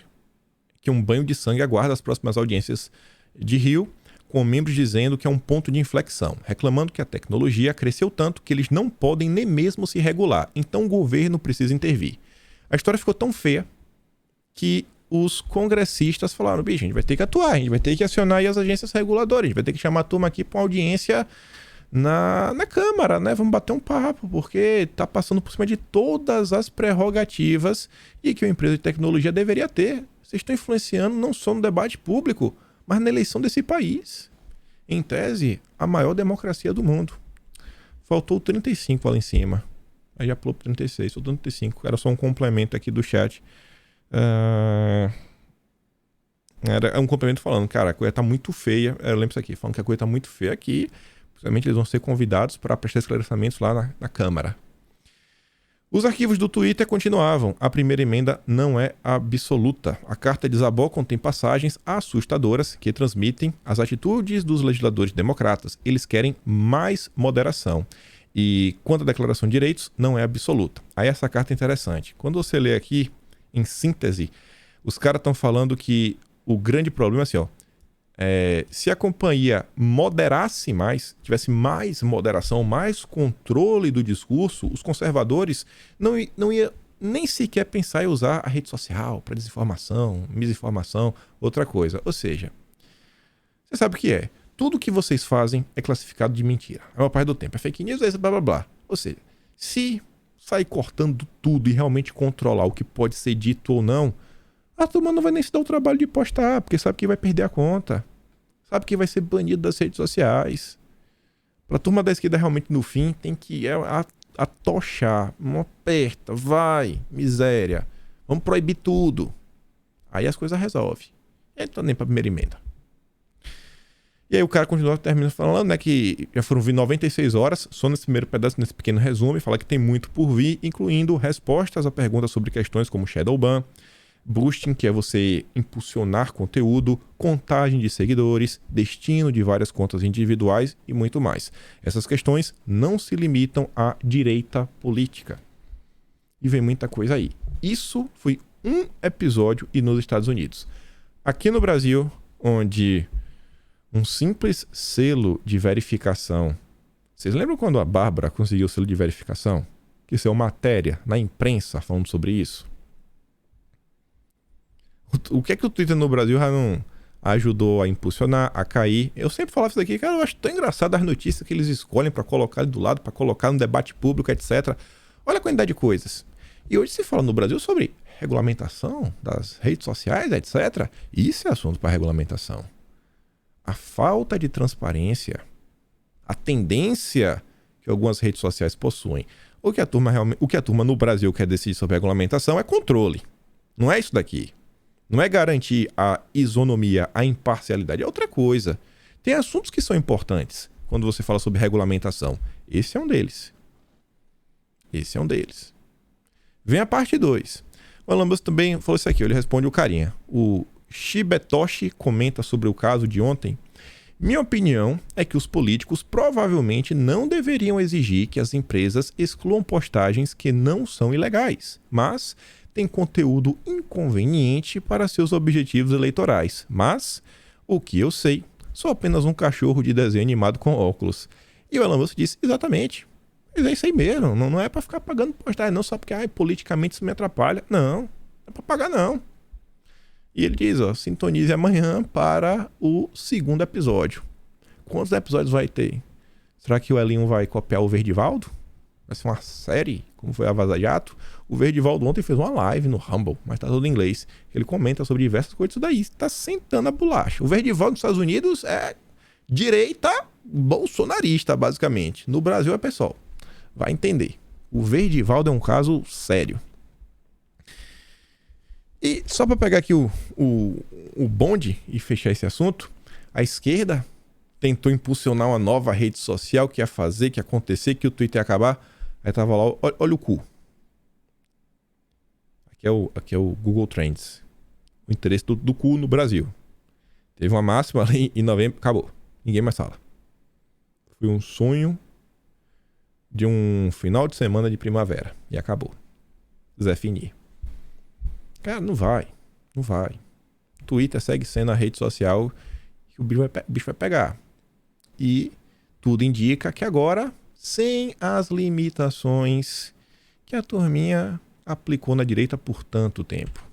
que um banho de sangue aguarda as próximas audiências de Hill, com membros dizendo que é um ponto de inflexão, reclamando que a tecnologia cresceu tanto que eles não podem nem mesmo se regular, então o governo precisa intervir. A história ficou tão feia que os congressistas falaram, bicho, a gente vai ter que atuar, a gente vai ter que acionar aí as agências reguladoras, a gente vai ter que chamar a turma aqui para uma audiência na Câmara, né? Vamos bater um papo, porque tá passando por cima de todas as prerrogativas e que uma empresa de tecnologia deveria ter. Vocês estão influenciando não só no debate público, mas na eleição desse país. Em tese, a maior democracia do mundo. Faltou 35 lá em cima. Aí já pulou 36, faltou 35. Era só um complemento aqui do chat. Era um complemento falando, cara, a coisa tá muito feia. Eu lembro isso aqui, falando que a coisa tá muito feia aqui. Possivelmente eles vão ser convidados para prestar esclarecimentos lá na Câmara. Os arquivos do Twitter continuavam. A primeira emenda não é absoluta. A carta de Zabor contém passagens assustadoras que transmitem as atitudes dos legisladores democratas. Eles querem mais moderação. E quanto à declaração de direitos, não é absoluta. Aí essa carta é interessante. Quando você lê aqui, em síntese, os caras estão falando que o grande problema é assim, ó. Se a companhia moderasse mais, tivesse mais moderação, mais controle do discurso, os conservadores não ia nem sequer pensar em usar a rede social para desinformação, misinformação, outra coisa. Ou seja, você sabe o que é. Tudo que vocês fazem é classificado de mentira. A maior parte do tempo é fake news, blá blá blá. Ou seja, se sair cortando tudo e realmente controlar o que pode ser dito ou não, a turma não vai nem se dar o trabalho de postar, porque sabe que vai perder a conta. Sabe que vai ser banido das redes sociais. Pra turma da esquerda realmente no fim tem que atochar. Não aperta, vai, miséria. Vamos proibir tudo. Aí as coisas resolvem. E aí não tá nem pra primeira emenda. E aí o cara termina falando, né, que já foram 96 horas, só nesse primeiro pedaço, nesse pequeno resumo, e fala que tem muito por vir, incluindo respostas a perguntas sobre questões como shadow ban, boosting, que é você impulsionar conteúdo, contagem de seguidores, destino de várias contas individuais e muito mais. Essas questões não se limitam à direita política. E vem muita coisa aí. Isso foi um episódio e nos Estados Unidos. Aqui no Brasil, onde um simples selo de verificação... Vocês lembram quando a Bárbara conseguiu o selo de verificação? Que saiu matéria na imprensa falando sobre isso? O que é que o Twitter no Brasil já não ajudou a impulsionar, a cair? Eu sempre falava isso daqui, cara, eu acho tão engraçado as notícias que eles escolhem para colocar ali do lado, para colocar no debate público, etc. Olha a quantidade de coisas. E hoje se fala no Brasil sobre regulamentação das redes sociais, etc. Isso é assunto para regulamentação. A falta de transparência, a tendência que algumas redes sociais possuem. O que a turma no Brasil quer decidir sobre regulamentação é controle. Não é isso daqui. Não é garantir a isonomia, a imparcialidade. É outra coisa. Tem assuntos que são importantes quando você fala sobre regulamentação. Esse é um deles. Esse é um deles. Vem a parte 2. O Elon Musk também falou isso aqui. Ele responde o carinha. O Shibetoshi comenta sobre o caso de ontem Minha opinião é que os políticos provavelmente não deveriam exigir que as empresas excluam postagens que não são ilegais, mas têm conteúdo inconveniente para seus objetivos eleitorais. Mas, o que eu sei, sou apenas um cachorro de desenho animado com óculos. E o Elon Musk disse, exatamente, mas é isso aí mesmo, não é para ficar pagando postagem, não só porque politicamente isso me atrapalha. Não, não é para pagar não. E ele diz, sintonize amanhã para o segundo episódio. Quantos episódios vai ter? Será que o Elinho vai copiar o Verdivaldo? Vai ser uma série, como foi a Vaza Jato? O Verdivaldo ontem fez uma live no Rumble, mas tá todo em inglês. Ele comenta sobre diversas coisas disso daí. Tá sentando a bolacha. O Verdivaldo nos Estados Unidos é direita bolsonarista, basicamente. No Brasil é pessoal. Vai entender. O Verdivaldo é um caso sério. E só para pegar aqui o bonde e fechar esse assunto, a esquerda tentou impulsionar uma nova rede social que ia fazer, que ia acontecer, que o Twitter ia acabar. Aí tava lá, olha o cu. Aqui é o Google Trends. O interesse do cu no Brasil. Teve uma máxima ali em novembro, acabou. Ninguém mais fala. Foi um sonho de um final de semana de primavera. E acabou. Zé Fini. Cara, não vai. Não vai. Twitter segue sendo a rede social que o bicho vai pegar. E tudo indica que agora, sem as limitações que a turminha aplicou na direita por tanto tempo.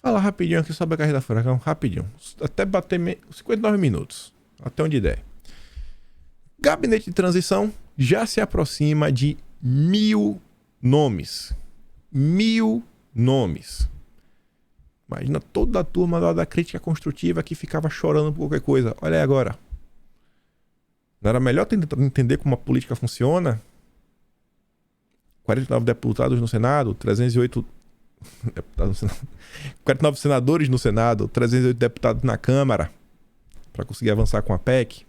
Falar rapidinho aqui sobre a carreira da Furacão. Rapidinho. Até bater 59 minutos. Até onde der. Gabinete de transição já se aproxima de 1000 nomes. 1000 nomes. Imagina toda a turma lá da crítica construtiva que ficava chorando por qualquer coisa. Olha aí agora. Não era melhor tentar entender como a política funciona? 49 deputados no Senado, 308 deputados no Senado, 49 senadores no Senado, 308 deputados na Câmara para conseguir avançar com a PEC.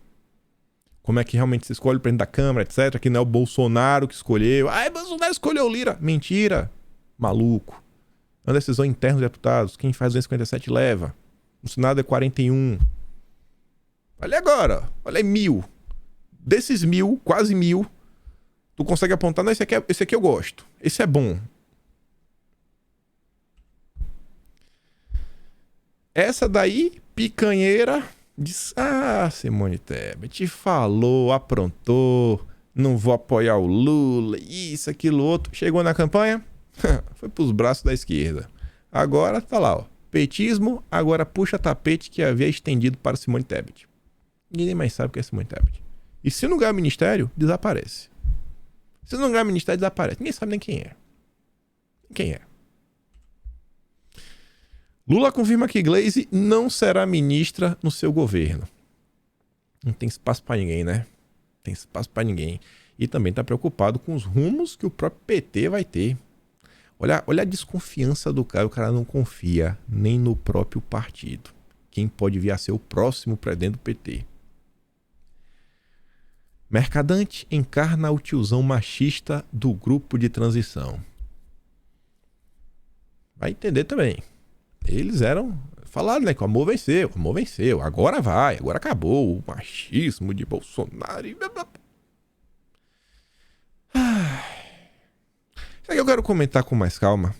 Como é que realmente se escolhe o presidente da Câmara, etc. Que não é o Bolsonaro que escolheu. Bolsonaro escolheu o Lira. Mentira. Maluco. É uma decisão interna dos deputados. Quem faz 257 leva. No Senado é 41. Olha agora. Olha aí 1000. Desses 1000, quase 1000, tu consegue apontar, não, esse aqui eu gosto. Esse é bom. Essa daí, picanheira, diz, Simone Tebet falou, aprontou, não vou apoiar o Lula, isso, aquilo, outro. Chegou na campanha, foi pros braços da esquerda. Agora tá lá, petismo, agora puxa tapete que havia estendido para Simone Tebet. Ninguém mais sabe o que é Simone Tebet. E se não ganhar ministério, desaparece. Se não ganhar ministério, desaparece. Ninguém sabe nem quem é. Quem é? Lula confirma que Gleisi não será ministra no seu governo. Não tem espaço pra ninguém, né? Não tem espaço pra ninguém. E também tá preocupado com os rumos que o próprio PT vai ter. Olha a desconfiança do cara. O cara não confia nem no próprio partido. Quem pode vir a ser o próximo presidente do PT? Mercadante encarna o tiozão machista do grupo de transição. Vai entender também. Eles falaram, né, que o amor venceu, agora vai, agora acabou o machismo de Bolsonaro. Isso aqui eu quero comentar com mais calma,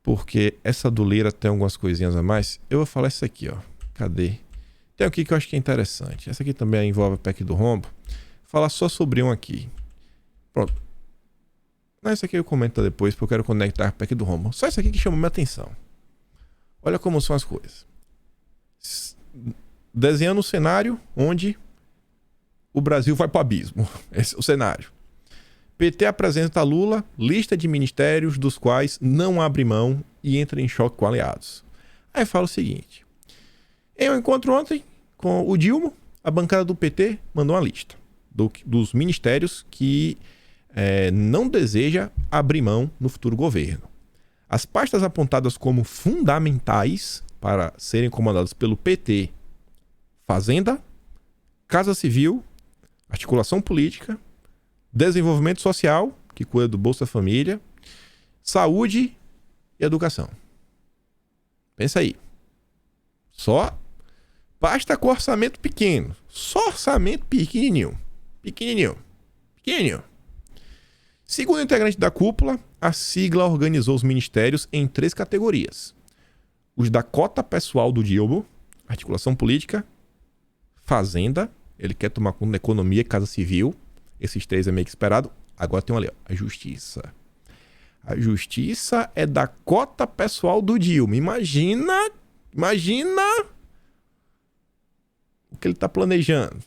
porque essa do Lira tem algumas coisinhas a mais. Eu vou falar isso aqui, ó. Cadê? Tem aqui que eu acho que é interessante. Essa aqui também envolve a PEC do rombo. Falar só sobre um aqui. Pronto. Não, esse aqui eu comento depois, porque eu quero conectar a PEC do rombo. Só isso aqui que chamou minha atenção. Olha como são as coisas. Desenhando um cenário onde o Brasil vai para o abismo. Esse é o cenário. PT apresenta a Lula lista de ministérios dos quais não abre mão e entra em choque com aliados. Aí fala o seguinte. Em um encontro ontem com o Dilma, a bancada do PT mandou uma lista dos ministérios que não deseja abrir mão no futuro governo. As pastas apontadas como fundamentais para serem comandadas pelo PT: Fazenda, Casa Civil, Articulação Política, Desenvolvimento Social, que cuida do Bolsa Família, Saúde e Educação. Pensa aí. Só Basta com orçamento pequeno. Só orçamento pequenininho. Pequenininho. Pequenininho. Segundo integrante da cúpula, a sigla organizou os ministérios em 3 categorias. Os da cota pessoal do Dilma, articulação política, fazenda, ele quer tomar conta da economia e casa civil. Esses 3 é meio que esperado. Agora tem um ali, ó, a justiça. A justiça é da cota pessoal do Dilma. Imagina o que ele está planejando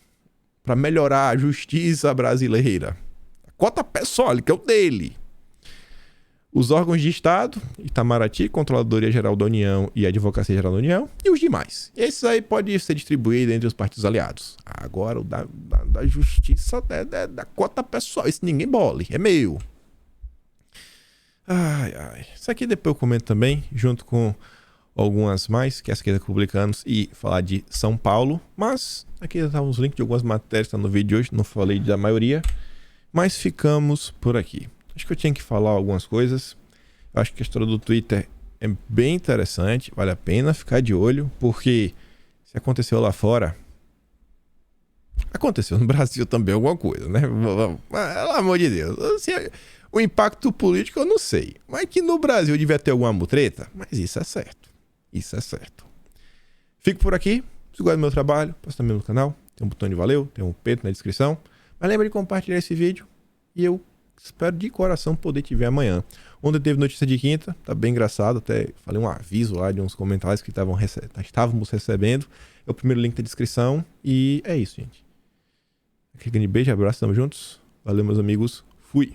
para melhorar a justiça brasileira. A cota pessoal, que é o dele. Os órgãos de Estado, Itamaraty, Controladoria Geral da União e Advocacia Geral da União, e os demais. Esses aí podem ser distribuídos entre os partidos aliados. Agora, o da justiça é da cota pessoal. Isso ninguém bole, é meu. Isso aqui depois eu comento também, junto com algumas mais, que é a esquerda republicanos, e falar de São Paulo. Mas aqui estavam os links de algumas matérias que estão no vídeo de hoje, não falei da maioria, mas ficamos por aqui. Acho que eu tinha que falar algumas coisas. Eu acho que a história do Twitter é bem interessante, vale a pena ficar de olho, porque se aconteceu lá fora, aconteceu no Brasil também alguma coisa, né? Pelo amor de Deus. Assim, o impacto político eu não sei, mas que no Brasil devia ter alguma mutreta, mas isso é certo. Isso é certo. Fico por aqui. Se gosta do meu trabalho, passa também no canal. Tem um botão de valeu, tem um peito na descrição. Mas lembra de compartilhar esse vídeo. E eu espero de coração poder te ver amanhã. Ontem teve notícia de quinta, tá bem engraçado. Até falei um aviso lá de uns comentários que estávamos recebendo. É o primeiro link da descrição. E é isso, gente. Aquele grande beijo, abraço, tamo juntos. Valeu, meus amigos. Fui.